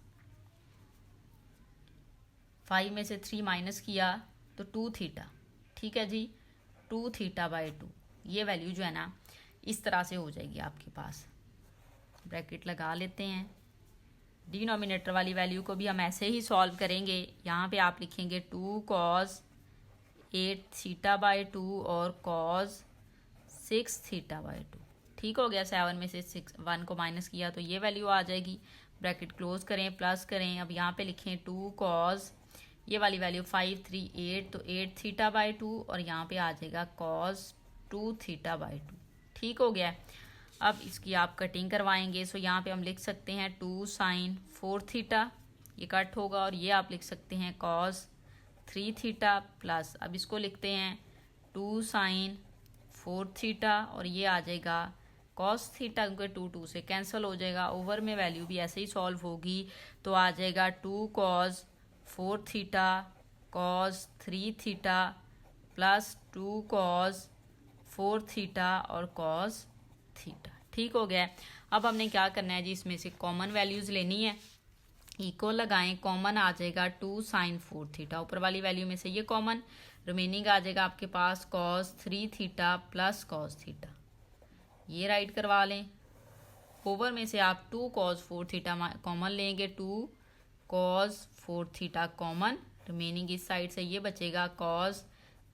5 में से 3 माइनस किया तो 2 थीटा। ठीक है जी, 2 थीटा बाय 2, ये वैल्यू जो है ना इस तरह से हो जाएगी आपके पास। ब्रैकेट लगा लेते हैं। डिनोमिनेटर वाली वैल्यू को भी हम ऐसे ही सॉल्व करेंगे। यहाँ पे आप लिखेंगे 2 कॉस 8 थीटा बाय 2 और कॉस 6 थीटा बाय 2। ठीक हो गया, 7 में से 1 को माइनस किया तो ये वैल्यू आ जाएगी। ब्रैकेट क्लोज करें, प्लस करें, अब यहाँ पे लिखें 2 कॉस, ये वाली वैल्यू 5 3 8, तो 8 थीटा बाय 2, और यहाँ पे आ जाएगा कॉस 2 थीटा बाय 2। ठीक हो गया, अब इसकी आप कटिंग करवाएंगे। सो यहाँ पे हम लिख सकते हैं 2 साइन 4 थीटा, ये कट होगा, और ये आप लिख सकते हैं कॉस 3 थीटा प्लस, अब इसको लिखते हैं 2 साइन 4 थीटा, और ये आ जाएगा कॉस थीटा, क्योंकि 2 से कैंसिल हो जाएगा। ओवर में वैल्यू भी ऐसे ही सॉल्व होगी, तो आ जाएगा 2 cos 4 theta cos 3 theta plus 2 cos 4 theta और कॉस थीटा। ठीक हो गया, अब हमने क्या करना है जी, इसमें से कॉमन वैल्यूज लेनी है। इक्वल लगाएं, कॉमन आ जाएगा 2 साइन 4 थीटा, ऊपर वाली वैल्यू में से ये कॉमन, रिमेनिंग आ जाएगा आपके पास cos 3 theta plus cos theta, ये राइट करवा लें। ओवर में से आप 2 कॉस 4 थीटा कॉमन लेंगे, 2 कॉस 4 थीटा कॉमन, रिमेनिंग इस साइड से ये बचेगा कॉस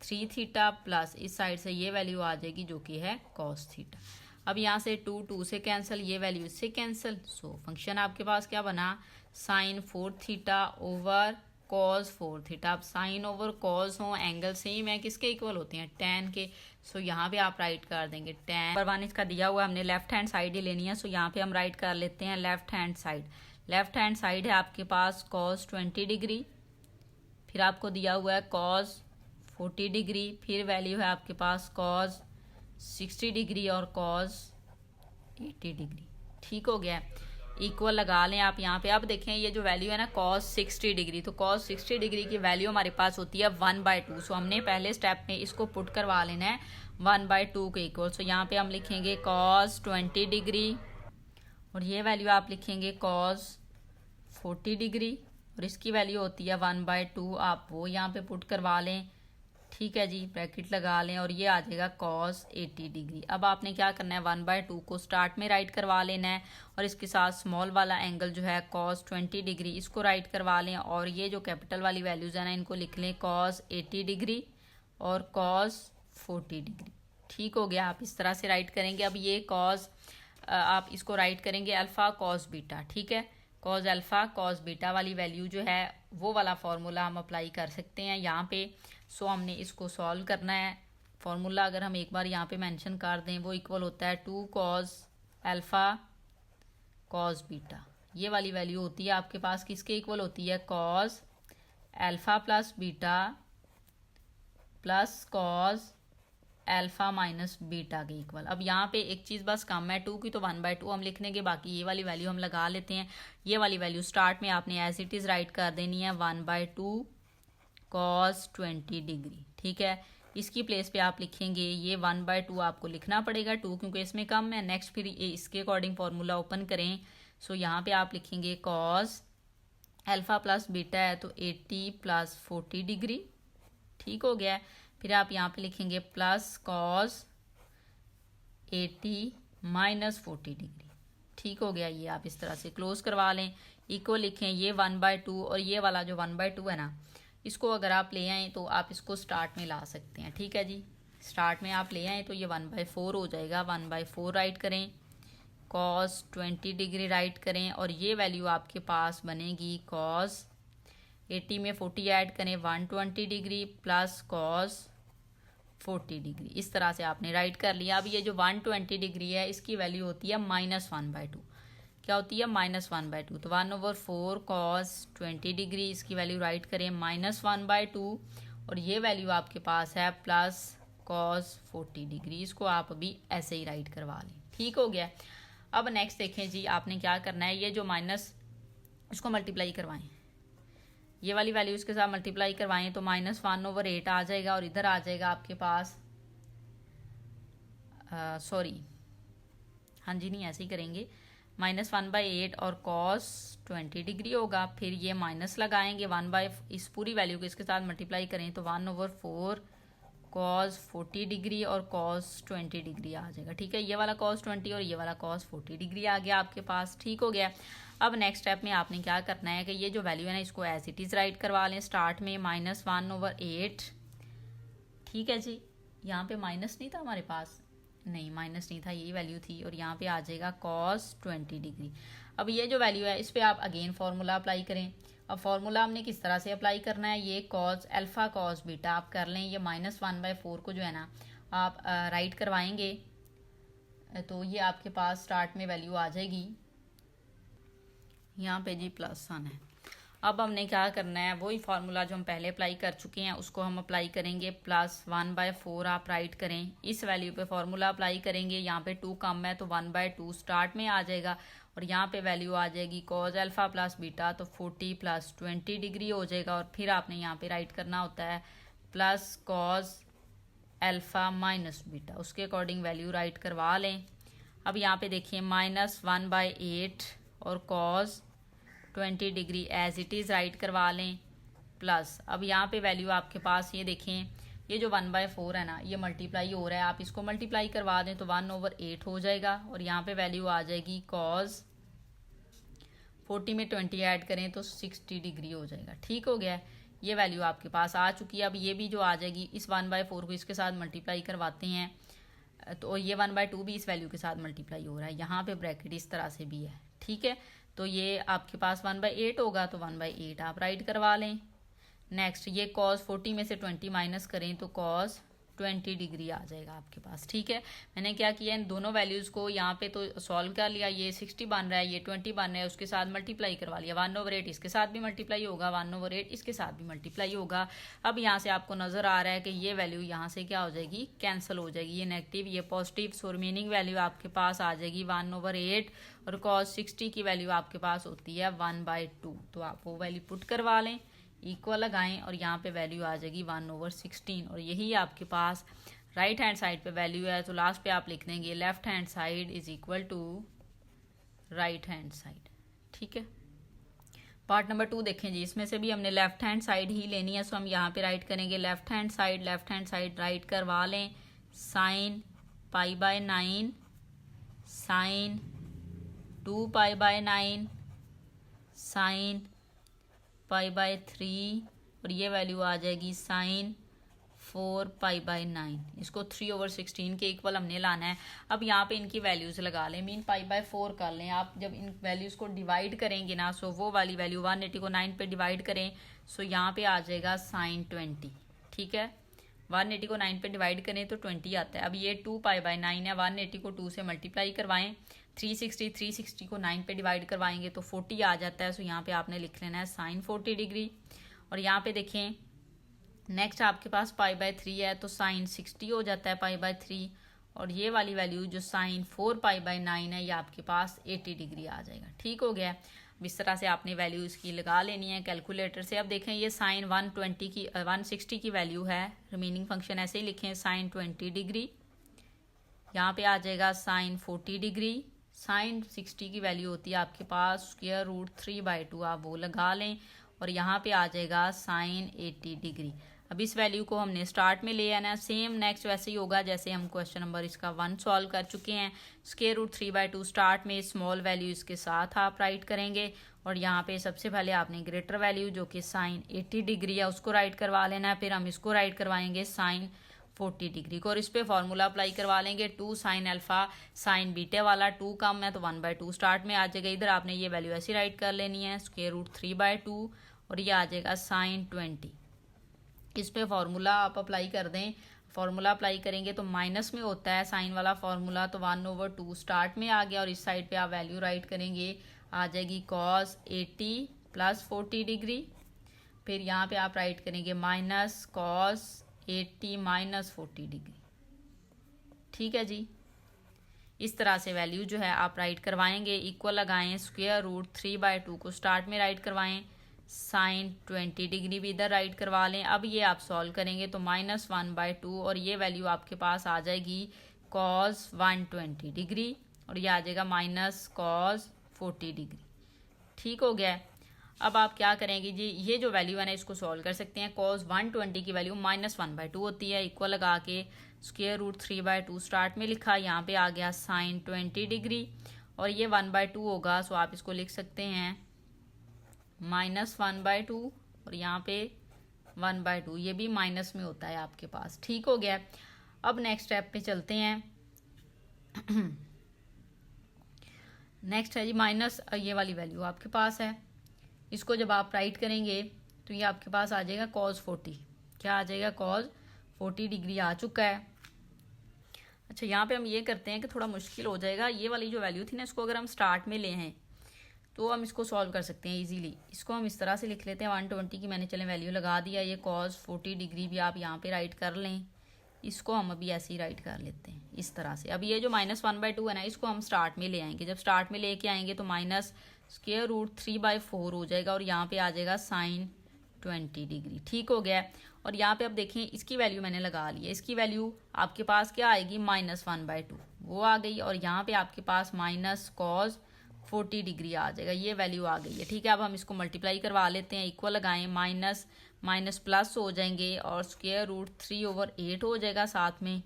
3 थीटा प्लस इस साइड से ये वैल्यू आ जाएगी जो कि है कॉस थीटा। अब यहाँ से 2 से कैंसिल, ये वैल्यू इससे कैंसिल। सो फंक्शन आपके पास क्या बना, sine 4 theta over cos 4 theta. अब साइन ओवर कॉस हो, एंगल सेम है, किसके इक्वल होते हैं, tan के। सो यहाँ पे आप राइट कर देंगे tan पर 1 इसका दिया हुआ, हमने लेफ्ट हैंड साइड ही लेनी है। सो यहाँ पे हम राइट कर लेते हैं left hand side. Left hand side है आपके पास cos 20 डिग्री, फिर आपको दिया हुआ है cos 40 डिग्री, फिर वैल्यू है आपके पास cos 60 डिग्री और cos 80 डिग्री। ठीक हो गया, इक्वल लगा लें आप यहाँ पे। अब देखें ये जो वैल्यू है ना cos 60 डिग्री, तो cos 60 डिग्री की वैल्यू हमारे पास होती है 1/2। सो हमने पहले स्टेप में इसको पुट करवा लेना है 1/2 के इक्वल। सो यहाँ पे हम लिखेंगे cos 20 डिग्री और ये वैल्यू आप लिखेंगे cos 40 डिग्री और इसकी वैल्यू होती है 1/2। आप वो यहाँ पे पुट करवा लें, ठीक है जी, ब्रैकेट लगा लें और ये आ जाएगा cos 80 डिग्री। अब आपने क्या करना है 1/2 को स्टार्ट में राइट करवा लेना है और इसके साथ स्मॉल वाला एंगल जो है cos 20 डिग्री इसको राइट करवा लें और ये जो कैपिटल वाली वैल्यूज़ है ना इनको लिख लें cos 80 डिग्री और cos 40 डिग्री। ठीक हो गया, आप इस तरह से राइट करेंगे। अब ये cos आप इसको राइट करेंगे अल्फ़ा cos बीटा, ठीक है, cos अल्फ़ा cos बीटा वाली वैल्यू जो है वो वाला फार्मूला हम अप्लाई कर सकते हैं यहाँ पे। सो हमने इसको सॉल्व करना है। फार्मूला अगर हम एक बार यहाँ पे मेंशन कर दें वो इक्वल होता है 2 cos अल्फ़ा cos बीटा। ये वाली वैल्यू होती है आपके पास किसके इक्वल होती है cos alpha plus beta plus cos alpha minus beta के इक्वल। अब यहाँ पे एक चीज़ बस कम है 2 की, तो 1/2 हम लिखने के, बाकी ये वाली वैल्यू हम लगा लेते हैं। ये वाली वैल्यू स्टार्ट में आपने एज इट इज़ राइट कर देनी है 1/2 cos 20 डिग्री, ठीक है। इसकी प्लेस पे आप लिखेंगे ये 1/2 आपको लिखना पड़ेगा 2 क्योंकि इसमें कम है। नेक्स्ट फिर इसके अकॉर्डिंग फार्मूला ओपन करें। सो यहाँ पे आप लिखेंगे cos अल्फ़ा प्लस बीटा है तो 80 प्लस 40 डिग्री, ठीक हो गया। फिर आप यहाँ पे लिखेंगे प्लस cos 80 माइनस 40 डिग्री, ठीक हो गया। ये आप इस तरह से क्लोज करवा लें, इक्वल लिखें ये 1/2 और ये वाला जो 1/2 है ना इसको अगर आप ले आएँ तो आप इसको स्टार्ट में ला सकते हैं, ठीक है जी। स्टार्ट में आप ले आएँ तो ये 1/4 हो जाएगा, 1/4 राइट करें, cos 20 डिग्री राइट करें और ये वैल्यू आपके पास बनेगी cos 80 में 40 ऐड करें 120 डिग्री प्लस cos 40 डिग्री। इस तरह से आपने राइट कर लिया। अब ये जो 120 डिग्री है इसकी वैल्यू होती है -1/2। क्या होती है -1/2, तो 1/4 cos 20 डिग्री इसकी वैल्यू राइट करें -1/2 और ये वैल्यू आपके पास है प्लस cos 40 डिग्री। इसको आप अभी ऐसे ही राइट करवा लें, ठीक हो गया। अब नेक्स्ट देखें जी, आपने क्या करना है, ये जो माइनस इसको मल्टीप्लाई करवाएं, ये वाली वैल्यू इसके साथ मल्टीप्लाई करवाएं तो -1/8 आ जाएगा और इधर आ जाएगा आपके पास सॉरी हाँ जी नहीं ऐसे ही करेंगे, -1/8 और cos 20 डिग्री होगा। फिर ये माइनस लगाएंगे इस पूरी वैल्यू को इसके साथ मल्टीप्लाई करें तो 1/4 cos 40 डिग्री और cos 20 डिग्री आ जाएगा, ठीक है। ये वाला cos 20 और ये वाला cos 40 डिग्री आ गया आपके पास, ठीक हो गया। अब नेक्स्ट स्टेप में आपने क्या करना है कि ये जो वैल्यू है ना इसको एज इट इज़ राइट करवा लें स्टार्ट में -1/8, ठीक है जी। यहाँ पे माइनस नहीं था हमारे पास, नहीं माइनस नहीं था, यही वैल्यू थी और यहाँ पे आ जाएगा cos 20 डिग्री। अब ये जो वैल्यू है इस पर आप अगेन फार्मूला अप्लाई करें। अब फार्मूला हमने किस तरह से अप्लाई करना है, ये cos अल्फ़ा cos बीटा आप कर लें, ये -1/4 को जो है ना आप राइट करवाएंगे तो ये आपके पास स्टार्ट में वैल्यू आ जाएगी, यहाँ पे जी +1 है। अब हमने क्या करना है, वही फार्मूला जो हम पहले अप्लाई कर चुके हैं उसको हम अप्लाई करेंगे, +1/4 आप राइट करें, इस वैल्यू पे फार्मूला अप्लाई करेंगे। यहाँ पे 2 कम है तो 1/2 स्टार्ट में आ जाएगा और यहाँ पे वैल्यू आ जाएगी cos अल्फ़ा प्लस बीटा तो 40 + 20 डिग्री हो जाएगा और फिर आपने यहाँ पे राइट करना होता है plus cos alpha minus beta, उसके अकॉर्डिंग वैल्यू राइट करवा लें। अब यहाँ पे देखिए -1/8 और cos 20 degree as it is write करवा लें प्लस, अब यहाँ पे वैल्यू आपके पास ये देखें, ये जो 1/4 है ना ये मल्टीप्लाई हो रहा है, आप इसको मल्टीप्लाई करवा दें तो 1/8 हो जाएगा और यहाँ पे वैल्यू आ जाएगी cos 40 में 20 ऐड करें तो 60 डिग्री हो जाएगा, ठीक हो गया। ये वैल्यू आपके पास आ चुकी है। अब ये भी जो आ जाएगी, इस 1/4 को इसके साथ मल्टीप्लाई करवाते हैं तो ये 1/2 भी इस वैल्यू के साथ मल्टीप्लाई हो रहा है, यहाँ पे ब्रैकेट इस तरह से भी है, ठीक है। तो ये आपके पास 1/8 होगा तो 1/8 आप राइट करवा लें। नेक्स्ट ये cos 40 में से 20 माइनस करें तो cos 20 डिग्री आ जाएगा आपके पास। ठीक है, मैंने क्या किया, इन दोनों वैल्यूज़ को यहाँ पे तो सॉल्व कर लिया। ये 60 बन रहा है, ये 20 बन रहा है, उसके साथ मल्टीप्लाई करवा लिया। 1/8 इसके साथ भी मल्टीप्लाई होगा, 1/8 इसके साथ भी मल्टीप्लाई होगा। अब यहाँ से आपको नज़र आ रहा है कि ये वैल्यू यहाँ से क्या हो जाएगी, कैंसिल हो जाएगी। ये नेगेटिव, ये पॉजिटिव, सो रिमेनिंग वैल्यू आपके पास आ जाएगी 1/8 और cos 60 की वैल्यू आपके पास होती है 1/2। तो आप वो वैल्यू पुट करवा लें, इक्वल लगाएं और यहाँ पे वैल्यू आ जाएगी 1/16 और यही आपके पास राइट हैंड साइड पे वैल्यू है। तो लास्ट पे आप लिख देंगे left hand side is equal to right hand side. ठीक है, पार्ट नंबर 2 देखें जी, इसमें से भी हमने लेफ्ट हैंड साइड ही लेनी है। सो हम यहाँ पे राइट करेंगे लेफ्ट हैंड साइड राइट करवा लें। साइन π/9 साइन 2π/9 साइन π/3 और ये वैल्यू आ जाएगी साइन 4π/9। इसको 3/16 के इक्वल हमने लाना है। अब यहाँ पे इनकी वैल्यूज लगा लें, मीन π/4 कर लें। आप जब इन वैल्यूज को डिवाइड करेंगे ना, सो वो वाली वैल्यू 180 को 9 पे डिवाइड करें, सो यहाँ पे आ जाएगा साइन 20। ठीक है, 180 को 9 पे डिवाइड करें तो 20 आता है। अब ये 2π/9 है, 180 को 2 से मल्टीप्लाई करवाएं। 360 को 9 पे डिवाइड करवाएंगे तो 40 आ जाता है। सो यहाँ पे आपने लिख लेना है साइन 40 डिग्री। और यहाँ पे देखें नेक्स्ट आपके पास π/3 है तो साइन 60 हो जाता है π/3 और ये वाली वैल्यू जो साइन 4π/9 है ये आपके पास 80 डिग्री आ जाएगा। ठीक हो गया। इस तरह से आपने वैल्यू इसकी लगा लेनी है कैलकुलेटर से। अब देखें ये साइन 160 की वैल्यू है, रिमेनिंग फंक्शन ऐसे ही लिखें साइन 20 डिग्री। यहाँ पे आ जाएगा साइन 40 डिग्री। साइन 60 की वैल्यू होती है आपके पास √3/2, आप वो लगा लें और यहाँ पे आ जाएगा साइन 80 डिग्री। अब इस वैल्यू को हमने स्टार्ट में ले आना है। सेम नेक्स्ट वैसे ही होगा जैसे हम क्वेश्चन नंबर इसका 1 सॉल्व कर चुके हैं। √3/2 स्टार्ट में स्मॉल वैल्यू इसके साथ आप राइट करेंगे और यहाँ पे सबसे पहले आपने ग्रेटर वैल्यू जो कि साइन 80 डिग्री है उसको राइट करवा लेना है। फिर हम इसको राइट करवाएंगे साइन 40 डिग्री को और इस पे फॉर्मूला अप्लाई करवा लेंगे 2 साइन अल्फा साइन बीटा वाला। 2 कम है तो 1/2 स्टार्ट में आ जाएगा। इधर आपने ये वैल्यू ऐसी राइट कर लेनी है √3/2 और ये आ जाएगा साइन 20। इस पे फॉर्मूला आप अप्लाई कर दें। फॉर्मूला अप्लाई करेंगे तो माइनस में होता है साइन वाला फॉर्मूला, तो 1/2 स्टार्ट में आ गया और इस साइड पे आप वैल्यू राइट करेंगे, आ जाएगी cos 80 + 40 डिग्री। फिर यहाँ पे आप राइट करेंगे माइनस cos 80 - 40 डिग्री। ठीक है जी, इस तरह से वैल्यू जो है आप राइट करवाएंगे, इक्वल लगाएं, √3/2 को स्टार्ट में राइट करवाएं, साइन 20 डिग्री भी इधर राइट करवा लें। अब ये आप सॉल्व करेंगे तो -1/2 और ये वैल्यू आपके पास आ जाएगी cos 120 डिग्री और ये आ जाएगा -cos 40 डिग्री। ठीक हो गया। अब आप क्या करेंगे जी, ये जो वैल्यू है ना इसको सॉल्व कर सकते हैं। cos 120 की वैल्यू -1/2 होती है, इक्वल लगा के √3/2 स्टार्ट में लिखा, यहाँ पे आ गया साइन 20 डिग्री और ये 1/2 होगा। सो आप इसको लिख सकते हैं -1/2 और यहाँ पे 1/2, ये भी माइनस में होता है आपके पास। ठीक हो गया। अब नेक्स्ट स्टेप पे चलते हैं। नेक्स्ट है जी माइनस, ये वाली वैल्यू आपके पास है, इसको जब आप राइट करेंगे तो ये आपके पास आ जाएगा cos 40। क्या आ जाएगा, cos 40 डिग्री आ चुका है। अच्छा, यहाँ पे हम ये करते हैं कि थोड़ा मुश्किल हो जाएगा। ये वाली जो वैल्यू थी ना इसको अगर हम स्टार्ट में ले हैं तो हम इसको सॉल्व कर सकते हैं इजीली। इसको हम इस तरह से लिख लेते हैं 120 की मैंने चले वैल्यू लगा दिया, ये cos 40 डिग्री भी आप यहाँ पे राइट कर लें। इसको हम अभी ऐसे ही राइट कर लेते हैं इस तरह से। अब ये जो -1/2 है ना इसको हम स्टार्ट में ले आएंगे। जब स्टार्ट में लेके आएंगे तो -√3/4 हो जाएगा और यहाँ पे आ जाएगा साइन 20 डिग्री। ठीक हो गया। और यहाँ पे अब देखें इसकी वैल्यू मैंने लगा ली है, इसकी वैल्यू आपके पास क्या आएगी, -1/2 वो आ गई और यहाँ पे आपके पास -cos 40 डिग्री आ जाएगा, ये वैल्यू आ गई है। ठीक है, अब हम इसको मल्टीप्लाई करवा लेते हैं, इक्वल लगाएं, माइनस माइनस प्लस हो जाएंगे और √3/8 हो जाएगा, साथ में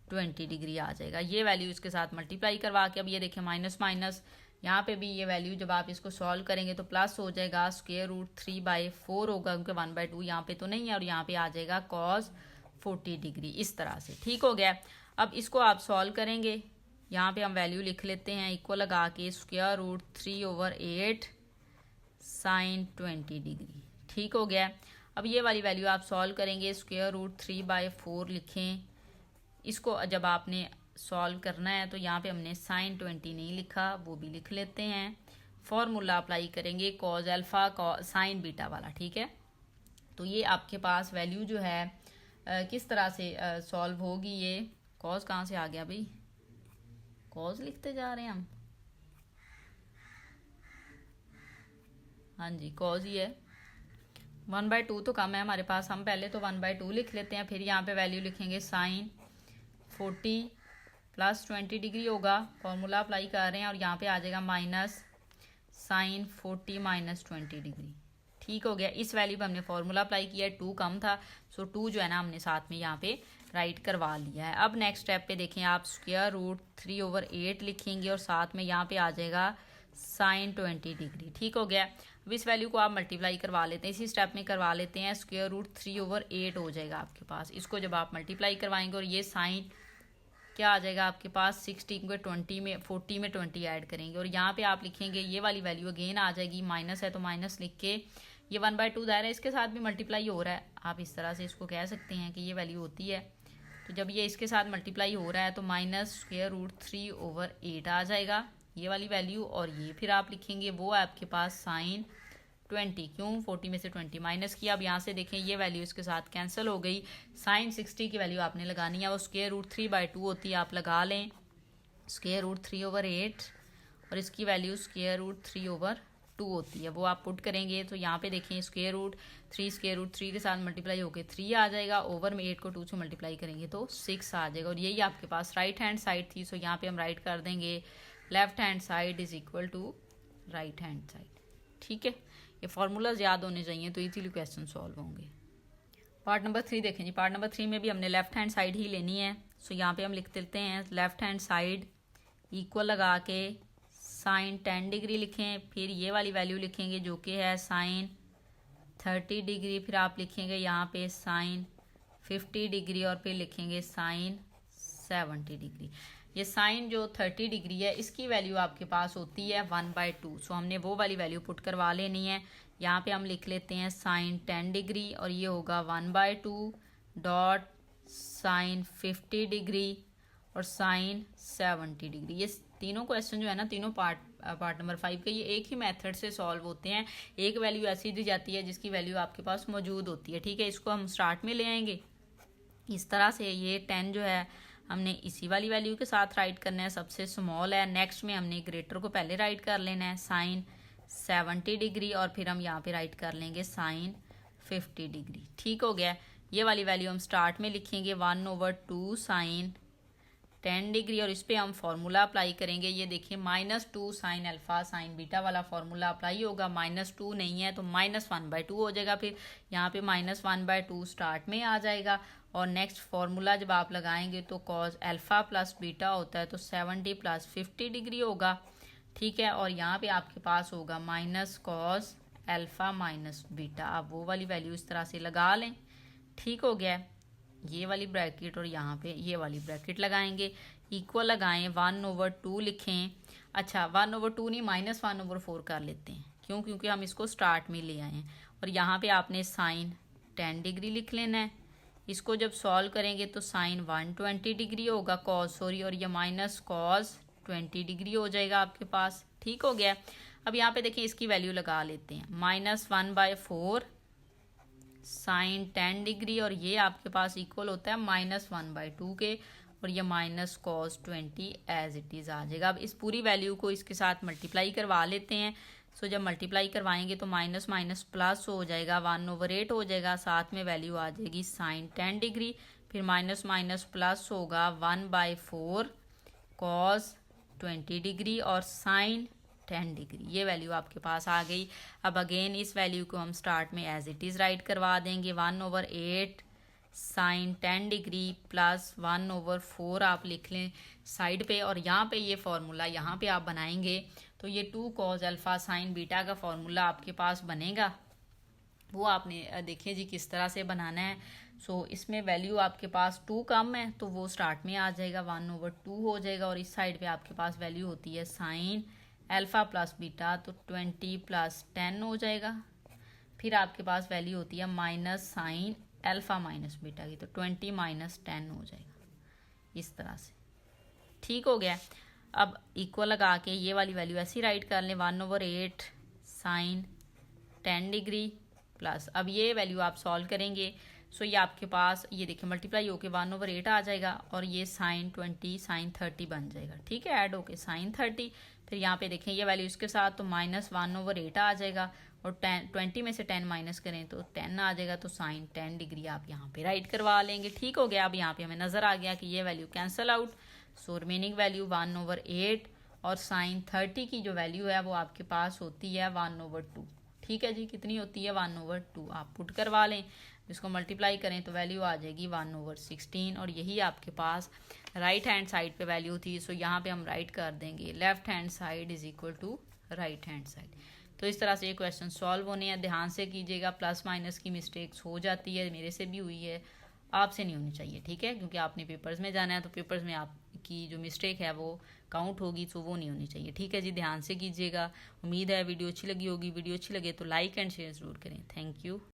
20 डिग्री आ जाएगा। ये वैल्यू इसके साथ मल्टीप्लाई करवा के अब ये देखें माइनस माइनस, यहाँ पे भी ये वैल्यू जब आप इसको सॉल्व करेंगे तो प्लस हो जाएगा, √3/4 होगा क्योंकि 1/2 यहाँ पे तो नहीं है और यहाँ पे आ जाएगा cos 40 डिग्री इस तरह से। ठीक हो गया। अब इसको आप सॉल्व करेंगे, यहाँ पे हम वैल्यू लिख लेते हैं, इक्वल लगा के √3/8 साइन 20 डिग्री। ठीक हो गया। अब ये वाली वैल्यू आप सॉल्व करेंगे, स्क्वायर रूट 3/4 लिखें। इसको जब आपने सॉल्व करना है तो यहाँ पे हमने साइन 20 नहीं लिखा, वो भी लिख लेते हैं। फॉर्मूला अप्लाई करेंगे कॉज अल्फा साइन बीटा वाला, ठीक है। तो ये आपके पास वैल्यू जो है किस तरह से सॉल्व होगी। ये कॉज कहाँ से आ गया भाई, कॉज लिखते जा रहे हैं हम, हाँ जी कॉज ही है। 1/2 तो कम है हमारे पास, हम पहले तो 1/2 लिख लेते हैं, फिर यहाँ पे वैल्यू लिखेंगे साइन 40 + 20 डिग्री होगा, फॉर्मूला अप्लाई कर रहे हैं, और यहाँ पे आ जाएगा माइनस साइन 40 - 20 डिग्री। ठीक हो गया। इस वैल्यू पे हमने फॉर्मूला अप्लाई किया है, 2 कम था, सो 2 जो है ना हमने साथ में यहाँ पे राइट करवा लिया है। अब नेक्स्ट स्टेप पे देखें आप, स्क्वायर रूट 3/8 लिखेंगे और साथ में यहाँ पे आ जाएगा साइन 20 डिग्री। ठीक हो गया। अब इस वैल्यू को आप मल्टीप्लाई करवा लेते हैं, इसी स्टेप में करवा लेते हैं। स्क्वायर रूट 3/8 हो जाएगा आपके पास। इसको जब आप मल्टीप्लाई करवाएंगे और ये साइन क्या आ जाएगा आपके पास 60 को 20 में 40 में 20 ऐड करेंगे और यहाँ पे आप लिखेंगे ये वाली वैल्यू अगेन आ जाएगी, माइनस है तो माइनस लिख के, ये 1/2 दायरा इसके साथ भी मल्टीप्लाई हो रहा है, आप इस तरह से इसको कह सकते हैं कि ये वैल्यू होती है। तो जब ये इसके साथ मल्टीप्लाई हो रहा है तो माइनस स्क्वायर रूट 3/8 आ जाएगा ये वाली वैल्यू, और ये फिर आप लिखेंगे वो आपके पास साइन 20, क्यों 40 में से 20 माइनस किया। अब यहाँ से देखें ये वैल्यू इसके साथ कैंसिल हो गई। साइन 60 की वैल्यू आपने लगानी है, वो स्क्वायर रूट 3/2 होती है, आप लगा लें स्क्वायर रूट 3/8 और इसकी वैल्यू स्क्वायर रूट 3/2 होती है, वो आप पुट करेंगे। तो यहाँ पे देखें स्क्वायर रूट 3 के साथ मल्टीप्लाई होकर 3 आ जाएगा, ओवर में 8 को 2 से मल्टीप्लाई करेंगे तो 6 आ जाएगा, और यही आपके पास राइट हैंड साइड थी। सो यहाँ पे हम राइट कर देंगे left hand side is equal to right hand side. ठीक है, ये फार्मूलाज याद होने चाहिए तो इजीली क्वेश्चन सॉल्व होंगे। पार्ट नंबर 3 देखें जी, पार्ट नंबर 3 में भी हमने लेफ्ट हैंड साइड ही लेनी है। सो यहाँ पे हम लिख देते हैं लेफ्ट हैंड साइड इक्वल लगा के साइन 10 डिग्री लिखें, फिर ये वाली वैल्यू लिखेंगे जो कि है साइन 30 डिग्री, फिर आप लिखेंगे यहाँ पे साइन 50 डिग्री और फिर लिखेंगे साइन 70 डिग्री। ये साइन जो 30 डिग्री है इसकी वैल्यू आपके पास होती है 1/2, सो हमने वो वाली वैल्यू पुट करवा लेनी है। यहाँ पे हम लिख लेते हैं साइन 10 डिग्री और ये होगा 1/2 डॉट साइन 50 डिग्री और साइन 70 डिग्री। ये तीनों क्वेश्चन जो है ना, तीनों पार्ट नंबर 5 के, ये एक ही मेथड से सॉल्व होते हैं। एक वैल्यू ऐसी दी जाती है जिसकी वैल्यू आपके पास मौजूद होती है। ठीक है, इसको हम स्टार्ट में ले आएंगे इस तरह से। ये 10 जो है हमने इसी वाली वैल्यू के साथ राइट करना है, सबसे स्मॉल है। नेक्स्ट में हमने ग्रेटर को पहले राइट कर लेना है साइन 70 डिग्री और फिर हम यहाँ पे राइट कर लेंगे साइन 50 डिग्री। ठीक हो गया। ये वाली वैल्यू हम स्टार्ट में लिखेंगे 1/2 साइन 10 डिग्री और इस पर हम फॉर्मूला अप्लाई करेंगे। ये देखिए -2 साइन अल्फा साइन बीटा वाला फॉर्मूला अप्लाई होगा। -2 नहीं है तो -1/2 हो जाएगा, फिर यहाँ पे -1/2 स्टार्ट में आ जाएगा। और नेक्स्ट फार्मूला जब आप लगाएंगे तो कॉज अल्फा प्लस बीटा होता है तो 70 + 50 डिग्री होगा। ठीक है, और यहाँ पे आपके पास होगा minus cos alpha minus beta. आप वो वाली वैल्यू इस तरह से लगा लें। ठीक हो गया, ये वाली ब्रैकेट और यहाँ पे ये वाली ब्रैकेट लगाएंगे, इक्वल लगाएं, 1/2 लिखें। अच्छा 1/2 नहीं -1/4 कर लेते हैं, क्यों, क्योंकि हम इसको स्टार्ट में ले आए हैं। और यहाँ पे आपने साइन 10 डिग्री लिख लेना है। इसको जब सॉल्व करेंगे तो साइन 120 डिग्री होगा और ये माइनस कॉज 20 डिग्री हो जाएगा आपके पास। ठीक हो गया। अब यहाँ पे देखिए इसकी वैल्यू लगा लेते हैं, -1/4 साइन 10 डिग्री और ये आपके पास इक्वल होता है -1/2 के, और ये minus cos 20 as it is आ जाएगा। अब इस पूरी वैल्यू को इसके साथ मल्टीप्लाई करवा लेते हैं। सो जब मल्टीप्लाई करवाएंगे तो माइनस माइनस प्लस हो जाएगा, 1/8 हो जाएगा, साथ में वैल्यू आ जाएगी साइन 10 डिग्री, फिर माइनस माइनस प्लस होगा 1/4 कॉस 20 डिग्री और साइन 10 डिग्री। ये वैल्यू आपके पास आ गई। अब अगेन इस वैल्यू को हम स्टार्ट में एज इट इज़ राइट करवा देंगे, 1/8 साइन 10 डिग्री प्लस 1/4 आप लिख लें साइड पे, और यहाँ पे ये फॉर्मूला यहाँ पे आप बनाएंगे तो ये 2 कॉज अल्फा साइन बीटा का फॉर्मूला आपके पास बनेगा। वो आपने देखिए जी किस तरह से बनाना है। सो इसमें वैल्यू आपके पास 2 कम है तो वो स्टार्ट में आ जाएगा, 1/2 हो जाएगा, और इस साइड पे आपके पास वैल्यू होती है साइन अल्फा प्लस बीटा तो 20 + 10 हो जाएगा। फिर आपके पास वैल्यू होती है minus sine alpha minus beta की, तो 20 माइनस 10 हो जाएगा इस तरह से। ठीक हो गया। अब इक्वल लगा के ये वाली वैल्यू ऐसी राइट कर लें, 1/8 साइन 10 डिग्री प्लस, अब ये वैल्यू आप सॉल्व करेंगे सो ये आपके पास ये देखिए मल्टीप्लाई होके 1/8 आ जाएगा और ये साइन 20 साइन 30 बन जाएगा। ठीक है, ऐड होके साइन 30, फिर यहाँ पे देखें ये वैल्यू इसके साथ तो माइनस 1/8 आ जाएगा और 20 में से 10 माइनस करें तो 10 आ जाएगा, तो साइन 10 डिग्री आप यहाँ पे राइट करवा लेंगे। ठीक हो गया। अब यहाँ पे हमें नज़र आ गया कि ये value cancel out, so remaining value 1/8 और साइन 30 की जो वैल्यू है वो आपके पास होती है 1/2। ठीक है जी, कितनी होती है 1/2, आप पुट करवा लें, इसको मल्टीप्लाई करें तो वैल्यू आ जाएगी 1/16 और यही आपके पास राइट हैंड साइड पे वैल्यू थी। सो यहाँ पे हम राइट कर देंगे left hand side is equal to right hand side. तो इस तरह से ये क्वेश्चन सॉल्व होने हैं, ध्यान से कीजिएगा, प्लस माइनस की मिस्टेक्स हो जाती है, मेरे से भी हुई है, आपसे नहीं होनी चाहिए। ठीक है, क्योंकि आपने पेपर्स में जाना है तो पेपर्स में आपकी जो मिस्टेक है वो काउंट होगी, तो वो नहीं होनी चाहिए। ठीक है जी, ध्यान से कीजिएगा। उम्मीद है वीडियो अच्छी लगी होगी, वीडियो अच्छी लगे तो लाइक एंड शेयर ज़रूर करें। Thank you.